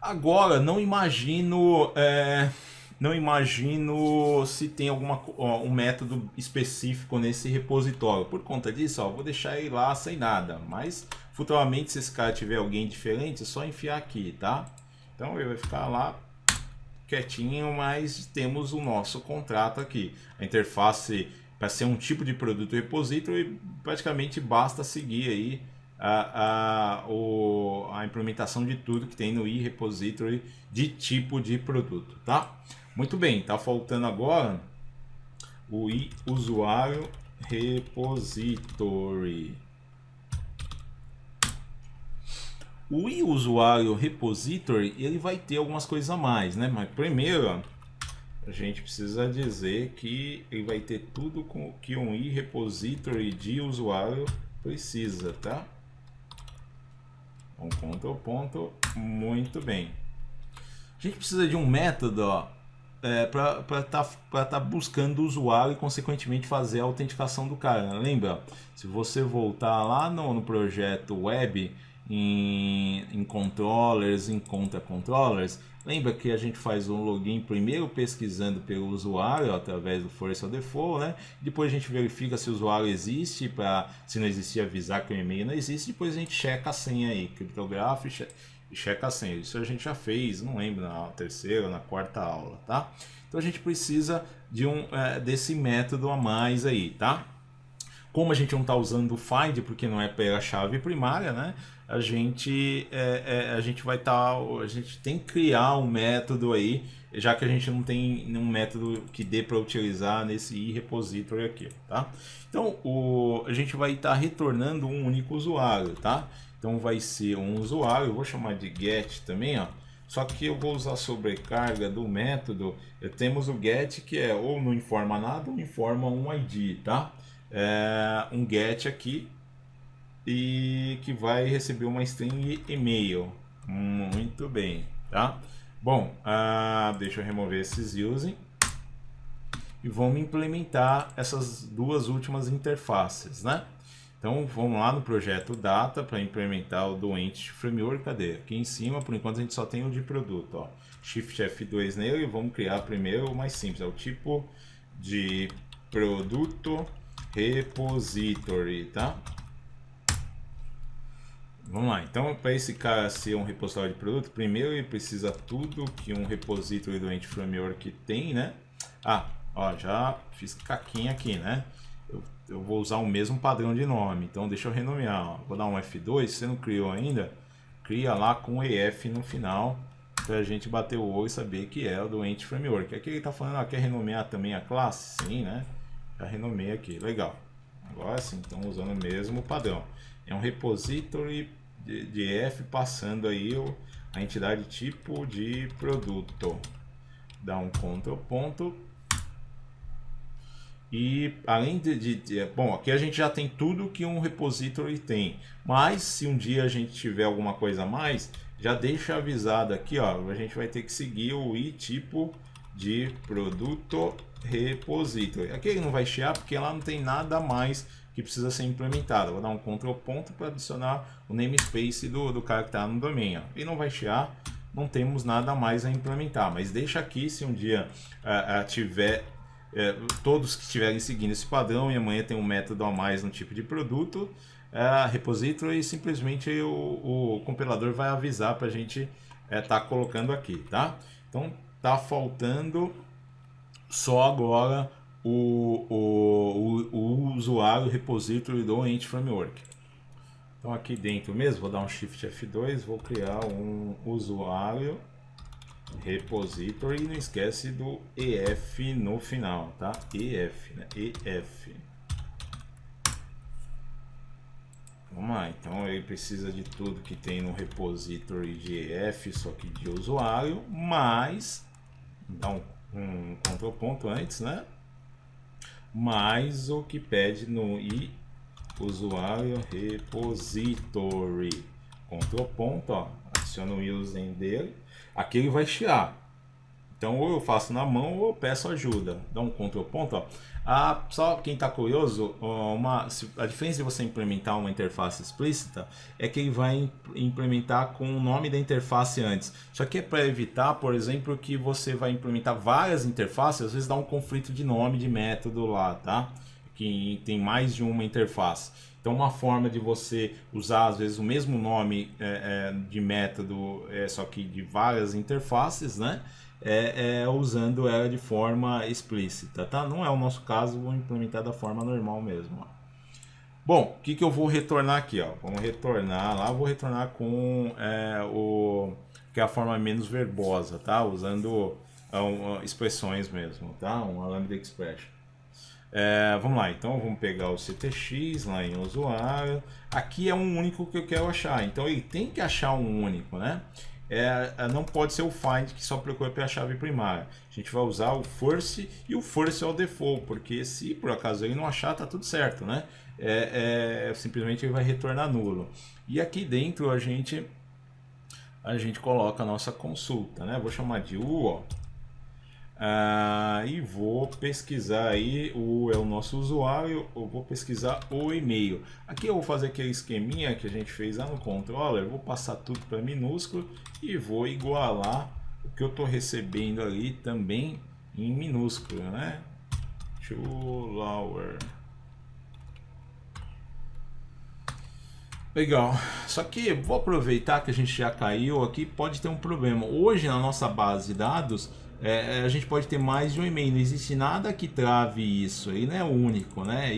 Agora, não imagino se tem um método específico nesse repositório. Por conta disso, ó, vou deixar ele lá sem nada. Mas futuramente, se esse cara tiver alguém diferente, é só enfiar aqui, tá? Então ele vai ficar lá quietinho, mas temos o nosso contrato aqui. A interface para ser um tipo de produto repository, praticamente basta seguir aí a implementação de tudo que tem no iRepository de tipo de produto, tá? Muito bem, tá faltando agora o usuário repository. O usuário repository, ele vai ter algumas coisas a mais, né? Mas primeiro, ó, a gente precisa dizer que ele vai ter tudo com que um repository de usuário precisa, tá? Um Ctrl ponto, muito bem. A gente precisa de um método, ó, para tá buscando o usuário e consequentemente fazer a autenticação do cara. Lembra? Se você voltar lá no projeto web, em controllers, em conta controllers, lembra que a gente faz um login primeiro pesquisando pelo usuário através do first or default, né? Depois a gente verifica se o usuário existe, para se não existir avisar que o e-mail não existe. Depois a gente checa a senha aí, criptografa e checa a senha. Isso a gente já fez, não lembro, na terceira ou na quarta aula, tá? Então a gente precisa de desse método a mais aí, tá? Como a gente não está usando o find porque não é pela chave primária, né? A gente a gente tem que criar um método aí, já que a gente não tem nenhum método que dê para utilizar nesse repository aqui, tá? Então a gente vai estar retornando um único usuário, tá? Então vai ser um usuário, eu vou chamar de get também, ó. Só que eu vou usar a sobrecarga do método. Temos o get, que é ou não informa nada ou informa um ID, tá? Um get aqui e que vai receber uma string e-mail. Muito bem, tá? Bom, deixa eu remover esses using e vamos implementar essas duas últimas interfaces, né? Então vamos lá no projeto data para implementar o doente framework. Cadê? Aqui em cima, por enquanto a gente só tem o de produto, ó. Shift F2 nele e vamos criar primeiro o mais simples, é o tipo de produto repository, tá? Vamos lá, então para esse cara ser um repositório de produto, primeiro ele precisa tudo que um repository do Entity Framework tem, né? Ó, já fiz caquinha aqui, né? Eu vou usar o mesmo padrão de nome, então deixa eu renomear, ó. Vou dar um F2, se você não criou ainda, cria lá com EF no final, para a gente bater o olho e saber que é o do Entity Framework. Aqui ele está falando, quer renomear também a classe? Sim, né? Já renomei aqui, legal. Agora sim, estamos usando o mesmo padrão. É um repository de EF passando aí a entidade tipo de produto. Dá um Ctrl ponto. E além bom, aqui a gente já tem tudo que um repository tem, mas se um dia a gente tiver alguma coisa a mais, já deixa avisado aqui, ó, a gente vai ter que seguir o tipo de produto repository. Aqui ele não vai chiar porque lá não tem nada mais que precisa ser implementado. Vou dar um Ctrl ponto para adicionar o namespace do cara que está no domínio. E não vai chiar, não temos nada mais a implementar, mas deixa aqui se um dia tiver todos que estiverem seguindo esse padrão e amanhã tem um método a mais no tipo de produto, repository, e simplesmente o compilador vai avisar para a gente tá colocando aqui, tá? Então tá faltando só agora o usuário repository do Entity Framework. Então aqui dentro mesmo, vou dar um Shift F2, vou criar um usuário repository, e não esquece do EF no final, tá? EF, né? EF. Vamos lá, então ele precisa de tudo que tem no repository de EF, só que de usuário, mas dá um Ctrl ponto antes, né? Mais o que pede no usuário repository. Ctrl ponto, ó, adiciona o username dele. Aqui ele vai chiar. Então ou eu faço na mão ou eu peço ajuda. Dá um Ctrl ponto, ó. Só quem está curioso, a diferença de você implementar uma interface explícita é que ele vai implementar com o nome da interface antes. Só que é para evitar, por exemplo, que você vai implementar várias interfaces, às vezes dá um conflito de nome de método lá, tá? Que tem mais de uma interface. Então uma forma de você usar às vezes o mesmo nome de método, só que de várias interfaces, né? Usando ela de forma explícita, tá? Não é o nosso caso, vou implementar da forma normal mesmo, ó. Bom, o que eu vou retornar aqui, ó? Vamos retornar lá, vou retornar com que é a forma menos verbosa, tá? Usando expressões mesmo, tá? Uma lambda expression. Vamos lá, então vamos pegar o CTX lá em usuário. Aqui é um único que eu quero achar, então ele tem que achar um único, né? não pode ser o find que só procura pela chave primária. A gente vai usar o first, e o first é o default, porque se por acaso ele não achar, tá tudo certo, né? Simplesmente ele vai retornar nulo. E aqui dentro a gente coloca a nossa consulta, né? Vou chamar de U, ó. E vou pesquisar aí é o nosso usuário. Eu vou pesquisar o e-mail. Aqui eu vou fazer aquele esqueminha que a gente fez lá no controller. Vou passar tudo para minúsculo e vou igualar o que eu estou recebendo ali também em minúsculo, né? To lower. Legal, só que vou aproveitar que a gente já caiu aqui, pode ter um problema. Hoje na nossa base de dados, a gente pode ter mais de um e-mail, não existe nada que trave isso, aí não é único, né?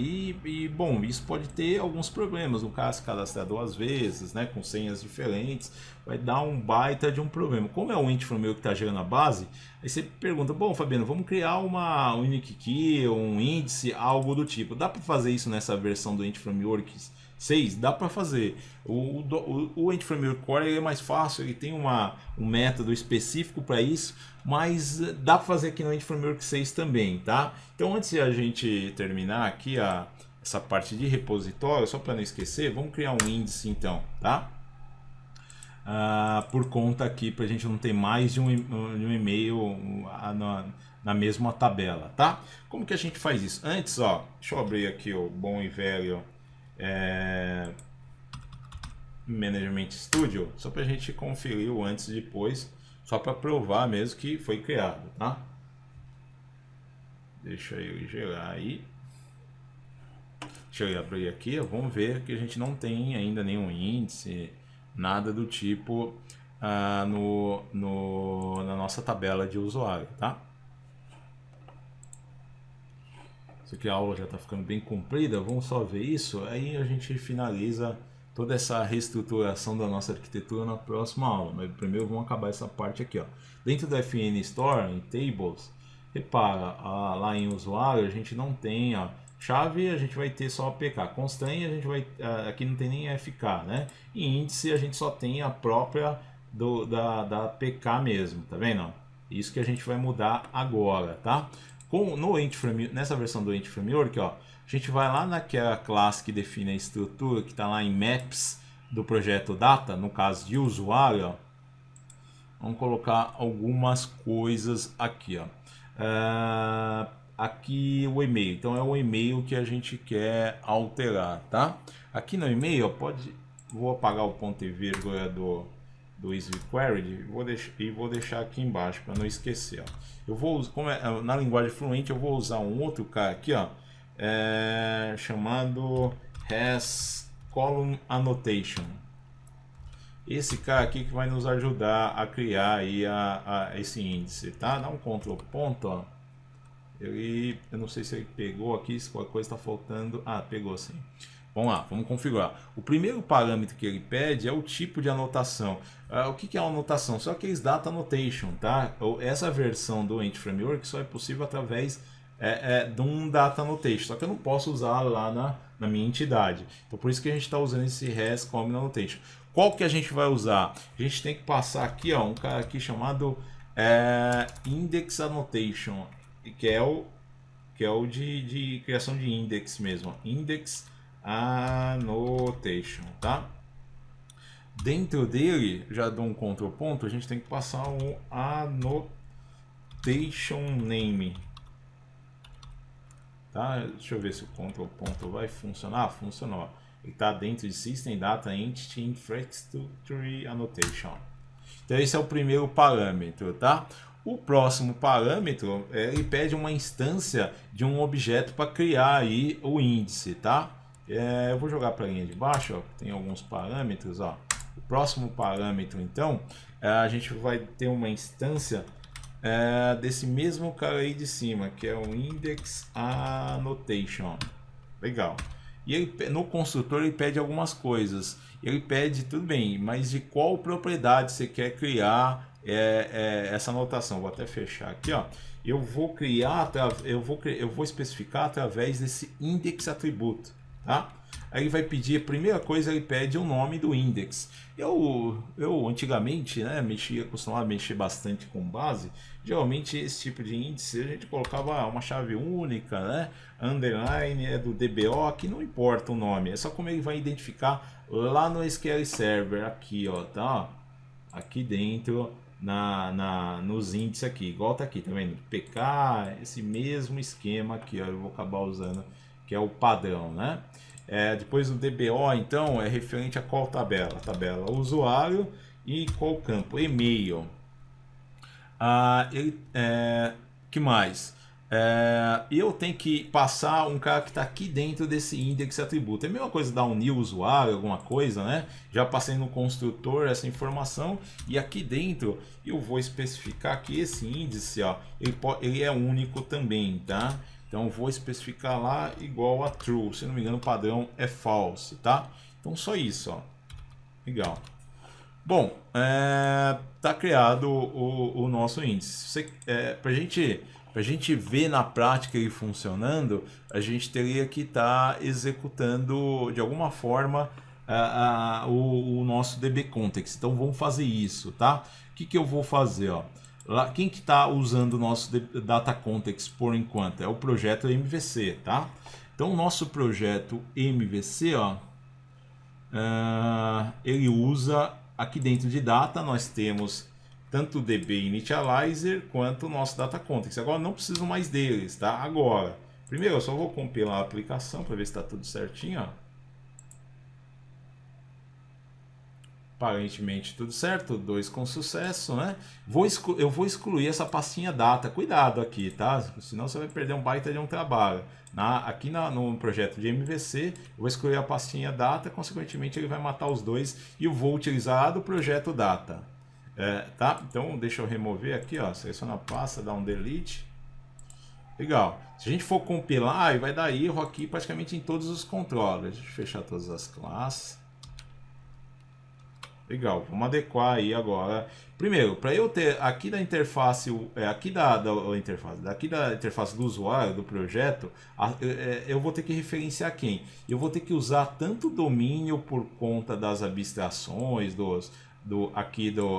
Bom, isso pode ter alguns problemas, no caso se cadastrar 2 vezes, né, com senhas diferentes, vai dar um baita de um problema. Como é o Int Framework que está gerando a base, aí você pergunta, bom Fabiano, vamos criar um unique key, um índice, algo do tipo. Dá para fazer isso nessa versão do Int Framework 6? Dá para fazer. O Int Framework Core ele é mais fácil, ele tem um método específico para isso, mas dá para fazer aqui no Int Framework 6 também, tá? Então antes de a gente terminar aqui essa parte de repositório, só para não esquecer, vamos criar um índice então, tá? Por conta aqui, para a gente não ter mais de um e-mail na mesma tabela, tá? Como que a gente faz isso? Antes, ó, deixa eu abrir aqui o bom e velho Management Studio, só para a gente conferir o antes e depois, só para provar mesmo que foi criado, tá? Deixa eu gerar aí. Deixa eu abrir aqui, vamos ver que a gente não tem ainda nenhum índice, nada do tipo na nossa tabela de usuário, tá? Isso aqui a aula já está ficando bem comprida, vamos só ver isso, aí a gente finaliza toda essa reestruturação da nossa arquitetura na próxima aula. Mas primeiro vamos acabar essa parte aqui, ó. Dentro do FN Store, em Tables, repara, lá em usuário a gente não tem, ó, chave a gente vai ter só APK, constraint a gente vai, aqui não tem nem FK, né? E índice a gente só tem a própria da APK mesmo, tá vendo? Isso que a gente vai mudar agora, tá? Nessa versão do Int Framework, ó, a gente vai lá naquela classe que define a estrutura, que está lá em Maps do projeto Data, no caso de usuário, ó. Vamos colocar algumas coisas aqui, ó. Aqui o e-mail, então é o e-mail que a gente quer alterar, tá? Aqui no e-mail, vou apagar o ponto e vírgula do EasyQuery e vou deixar aqui embaixo para não esquecer, ó. Eu vou, na linguagem fluente, eu vou usar um outro cara aqui, ó, chamado hasColumn Annotation. Esse cara aqui que vai nos ajudar a criar aí esse índice, tá? Dá um Ctrl ponto, ó. Eu não sei se ele pegou aqui, se qualquer coisa está faltando. Pegou sim. Vamos lá, vamos configurar. O primeiro parâmetro que ele pede é o tipo de anotação. O que é a anotação? Só aqueles data annotation, tá? Essa versão do Int Framework só é possível através de um data annotation. Só que eu não posso usar lá na minha entidade. Então por isso que a gente está usando esse hasColumn Annotation. Qual que a gente vai usar? A gente tem que passar aqui, ó, um cara aqui chamado Index Annotation, que é o de criação de index mesmo, ó. Index Annotation, tá? Dentro dele, já dou um Ctrl ponto, a gente tem que passar um Annotation Name, tá? Deixa eu ver se o Ctrl ponto vai funcionar. Funcionou. Ele está dentro de System Data Entity Infrastructure Annotation. Então esse é o primeiro parâmetro, tá? O próximo parâmetro, ele pede uma instância de um objeto para criar aí o índice, tá? Eu vou jogar para a linha de baixo, ó, tem alguns parâmetros, ó. O próximo parâmetro, então, a gente vai ter uma instância desse mesmo cara aí de cima, que é o Index Annotation. Legal. E ele, no construtor ele pede algumas coisas. Ele pede, tudo bem, mas de qual propriedade você quer criar essa anotação? Vou até fechar aqui, ó. Eu vou especificar através desse index atributo, tá? Aí ele vai pedir, a primeira coisa ele pede o nome do index. Eu antigamente, né, costumava mexer bastante com base. Geralmente esse tipo de índice a gente colocava uma chave única, né? Underline é do DBO, que não importa o nome, é só como ele vai identificar lá no SQL Server, aqui, ó, tá? Aqui dentro, nos índices aqui, igual tá aqui, tá vendo? PK, esse mesmo esquema aqui, ó, eu vou acabar usando, que é o padrão, né? Depois o DBO, então, é referente a qual tabela? Tabela usuário e qual campo? E-mail. Que mais? Eu tenho que passar um cara que está aqui dentro desse index atributo. É a mesma coisa dar um new usuário, alguma coisa, né? Já passei no construtor essa informação e aqui dentro eu vou especificar que esse índice, ó, ele é único também, tá? Então vou especificar lá igual a true. Se não me engano, o padrão é false, tá? Então só isso, ó. Legal. Bom, tá criado o nosso índice. Para a gente ver na prática ele funcionando, a gente teria que estar executando de alguma forma o nosso DB Context. Então vamos fazer isso, tá? O que eu vou fazer, ó? Lá, quem que está usando o nosso Data Context por enquanto? É o projeto MVC, tá? Então o nosso projeto MVC, ó, ele usa aqui dentro de data, nós temos tanto o DB Initializer quanto o nosso Data Context. Agora não preciso mais deles, tá? Agora, primeiro eu só vou compilar a aplicação para ver se está tudo certinho, ó. Aparentemente tudo certo, 2 com sucesso, né? Eu vou excluir essa pastinha data, cuidado aqui, tá? Senão você vai perder um baita de um trabalho. Aqui no projeto de MVC, eu vou excluir a pastinha data, consequentemente ele vai matar os dois e eu vou utilizar a do projeto data. Tá? Então deixa eu remover aqui, ó, seleciona a pasta, dá um delete. Legal. Se a gente for compilar, vai dar erro aqui praticamente em todos os controllers. Deixa eu fechar todas as classes. Legal, vamos adequar aí agora. Primeiro, para eu ter aqui da interface, aqui da interface do usuário, do projeto, eu vou ter que referenciar quem? Eu vou ter que usar tanto o domínio por conta das abstrações,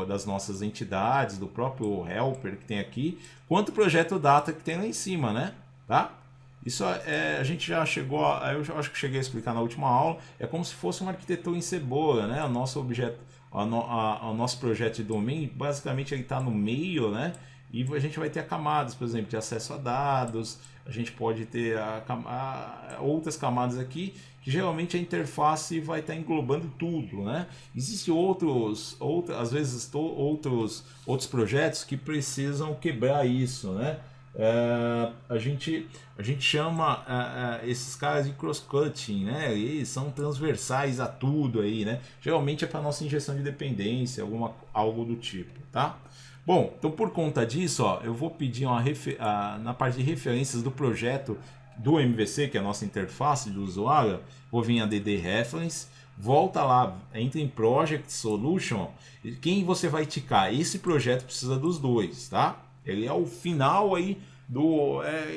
das nossas entidades, do próprio helper que tem aqui, quanto o projeto data que tem lá em cima, né? Tá? Isso a gente já chegou, eu já acho que cheguei a explicar na última aula, é como se fosse uma arquitetura em cebola, né? O nosso objeto, o nosso projeto de domínio, basicamente ele está no meio, né? E a gente vai ter camadas, por exemplo, de acesso a dados, a gente pode ter outras camadas aqui, que geralmente a interface vai estar englobando tudo, né? Existem às vezes outros projetos que precisam quebrar isso, né? A gente chama esses caras de cross-cutting, né? Eles são transversais a tudo aí, né? Geralmente é para nossa injeção de dependência, algo do tipo, tá? Bom, então por conta disso, ó, eu vou pedir na parte de referências do projeto do MVC, que é a nossa interface do usuário, vou vir a DD Reference, volta lá, entra em Project Solution, e quem você vai ticar? Esse projeto precisa dos dois, tá? Ele é o final aí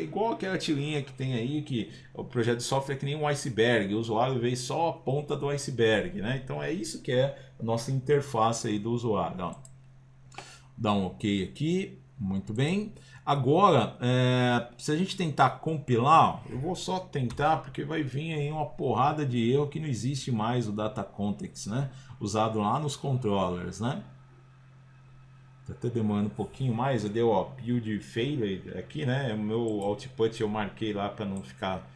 igual aquela tirinha que tem aí, que o projeto de software é que nem um iceberg, o usuário vê só a ponta do iceberg, né? Então é isso que é a nossa interface aí do usuário, ó. Dá um OK aqui, muito bem. Agora, se a gente tentar compilar, eu vou só tentar porque vai vir aí uma porrada de erro que não existe mais o Data Context, né? Usado lá nos controllers, né? Tá até demorando um pouquinho mais, eu dei ó, build failure aqui, né? O meu output eu marquei lá para não ficar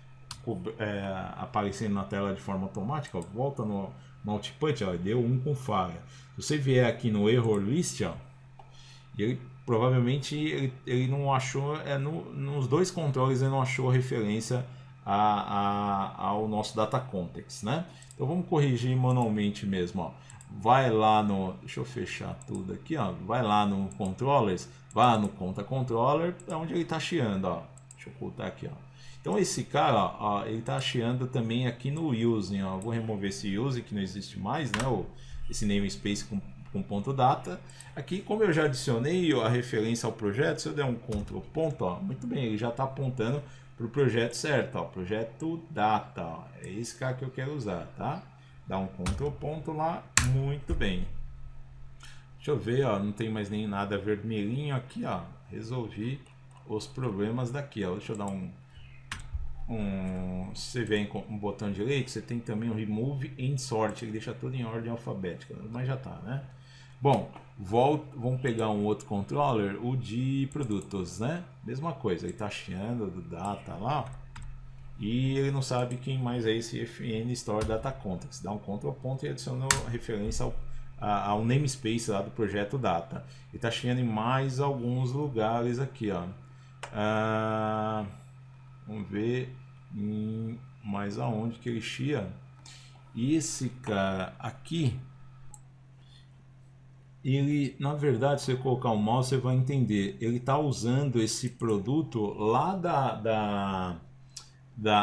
aparecendo na tela de forma automática. Ó. Volta no output, ó, deu 1 com falha. Se você vier aqui no error list, ó, ele provavelmente ele não achou, nos dois controles ele não achou referência ao nosso data context, né? Então vamos corrigir manualmente mesmo, ó. Vai lá deixa eu fechar tudo aqui, ó. Vai lá no controllers, vai lá no conta controller, é onde ele está chiando, ó. Deixa eu ocultar aqui, ó. Então esse cara, ó, ele está chiando também aqui no using, ó. Vou remover esse using que não existe mais, né? Esse namespace com ponto data. Aqui, como eu já adicionei a referência ao projeto, se eu der um Ctrl ponto, ó, muito bem, ele já está apontando para o projeto certo, ó, projeto data, ó, é esse cara que eu quero usar, tá? Dá um Ctrl ponto lá, muito bem. Deixa eu ver, ó, não tem mais nem nada vermelhinho aqui, ó, resolvi os problemas daqui, ó, deixa eu dar se você vem com um botão direito, você tem também o Remove and Sort, ele deixa tudo em ordem alfabética, mas já tá, né? Bom, vamos pegar um outro controller, o de produtos, né? Mesma coisa, ele tá chiando do data lá, e ele não sabe quem mais é esse FN Store Data Context. Dá um Ctrl ponto e adiciona a referência ao namespace lá do projeto data. Ele tá chiando em mais alguns lugares aqui, ó. Vamos ver mais aonde que ele chia. E esse cara aqui, ele, na verdade, se você colocar o mouse, você vai entender. Ele está usando esse produto lá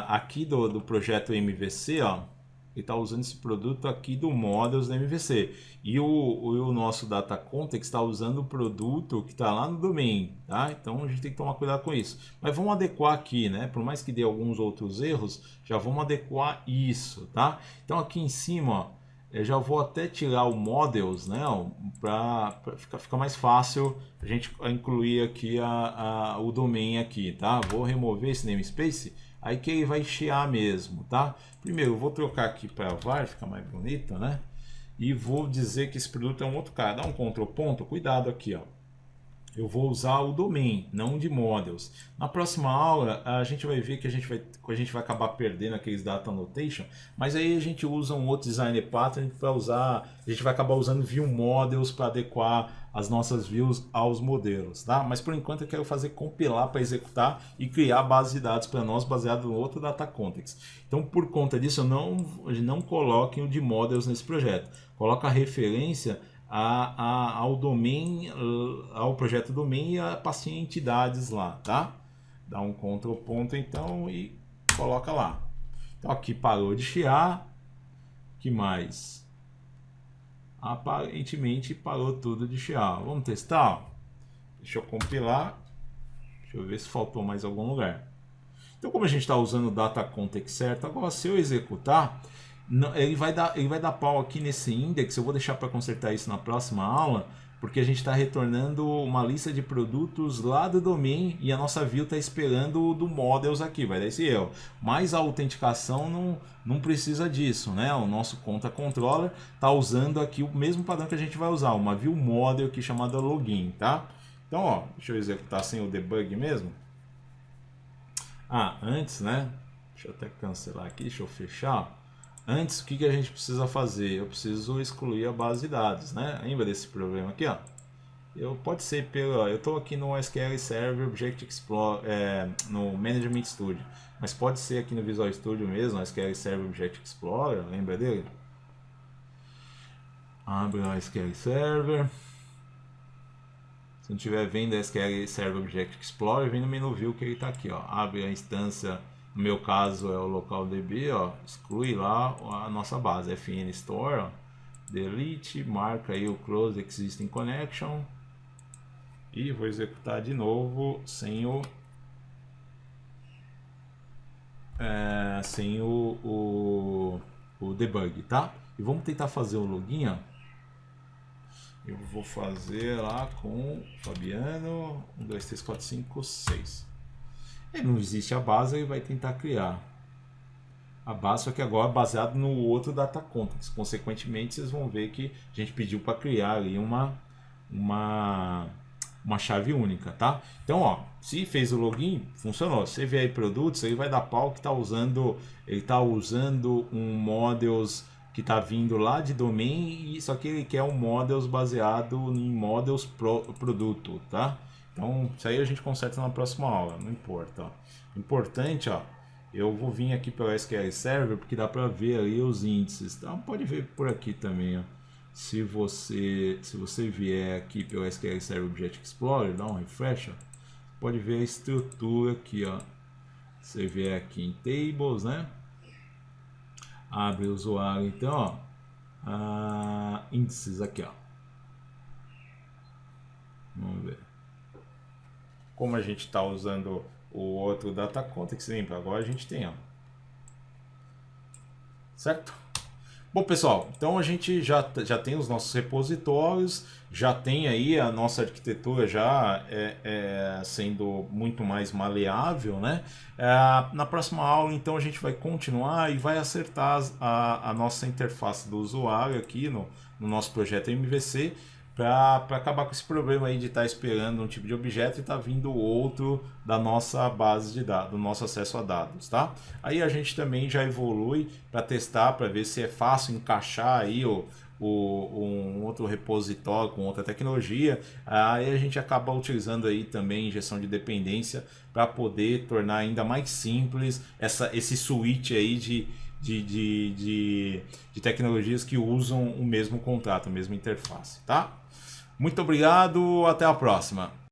aqui do projeto MVC, ó. Ele está usando esse produto aqui do Models da MVC. E o nosso Data Context está usando o produto que está lá no domain, tá? Então a gente tem que tomar cuidado com isso. Mas vamos adequar aqui, né? Por mais que dê alguns outros erros, já vamos adequar isso, tá? Então aqui em cima, ó, eu já vou até tirar o Models, né? Para ficar mais fácil a gente incluir aqui o domain aqui, tá? Vou remover esse namespace. Aí que ele vai chiar mesmo, tá? Primeiro, eu vou trocar aqui para var, fica mais bonito, né? E vou dizer que esse produto é um outro cara. Dá um Ctrl ponto, cuidado aqui, ó. Eu vou usar o domain, não de models. Na próxima aula, a gente vai ver que a gente vai acabar perdendo aqueles data annotation, mas aí a gente usa um outro designer pattern para usar, a gente vai acabar usando view models para adequar as nossas views aos modelos, tá? Mas por enquanto eu quero fazer compilar para executar e criar a base de dados para nós baseado no outro data context. Então, por conta disso, eu não coloquem o de models nesse projeto. Coloca a referência ao domain, ao projeto domain e a pastinha entidades lá, tá? Dá um Ctrl ponto então e coloca lá. Então aqui parou de chiar. Que mais? Aparentemente parou tudo de chiar. Vamos testar? Deixa eu compilar. Deixa eu ver se faltou mais algum lugar. Então, como a gente está usando o data context certo, agora se eu executar, ele vai dar pau aqui nesse index. Eu vou deixar para consertar isso na próxima aula, porque a gente está retornando uma lista de produtos lá do domain e a nossa view está esperando o do models aqui, vai dar esse erro. Mas a autenticação não precisa disso, né? O nosso conta controller está usando aqui o mesmo padrão que a gente vai usar, uma view model aqui chamada login, tá? Então, ó, deixa eu executar sem o debug mesmo. Antes, né? Deixa eu até cancelar aqui, deixa eu fechar. Antes, o que a gente precisa fazer? Eu preciso excluir a base de dados, né? Lembra desse problema aqui, ó? Pode ser eu estou aqui no SQL Server Object Explorer, no Management Studio, mas pode ser aqui no Visual Studio mesmo, no SQL Server Object Explorer, lembra dele? Abre o SQL Server. Se não estiver vendo SQL Server Object Explorer, vem no menu View que ele está aqui, ó. Abre a instância, no meu caso é o localDB, ó. Exclui lá a nossa base, FN Store, ó. Delete, marca aí o Close Existing Connection. E vou executar de novo sem o debug, tá? E vamos tentar fazer o login, ó. Eu vou fazer lá com Fabiano 1, 2, 3, 4, 5, 6. Não existe a base, ele vai tentar criar a base, só que agora baseado no outro data context. Consequentemente, vocês vão ver que a gente pediu para criar ali uma chave única, tá? Então, ó, se fez o login, funcionou. Se vier aí produtos, ele vai dar pau que ele tá usando um models que está vindo lá de domain, só que ele quer um models baseado em models produto, tá? Então, isso aí a gente conserta na próxima aula, não importa. Ó. Importante, ó, eu vou vir aqui pelo SQL Server, porque dá para ver ali os índices, tá? Pode ver por aqui também, ó. Se você vier aqui pelo SQL Server Object Explorer, dá um refresh, ó, pode ver a estrutura aqui, ó. Você vier aqui em Tables, né? Abre o usuário, então, ó, índices aqui, ó. Vamos ver. Como a gente está usando o outro data context, lembra? Agora a gente tem, ó. Certo? Bom, pessoal, então a gente já tem os nossos repositórios, já tem aí a nossa arquitetura já sendo muito mais maleável, né? Na próxima aula, então, a gente vai continuar e vai acertar a nossa interface do usuário aqui no nosso projeto MVC, para acabar com esse problema aí de estar esperando um tipo de objeto e estar vindo outro da nossa base de dados, do nosso acesso a dados, tá? Aí a gente também já evolui para testar, para ver se é fácil encaixar aí um outro repositório com outra tecnologia. Aí a gente acaba utilizando aí também injeção de dependência para poder tornar ainda mais simples esse switch aí de tecnologias que usam o mesmo contrato, a mesma interface, tá? Muito obrigado, até a próxima.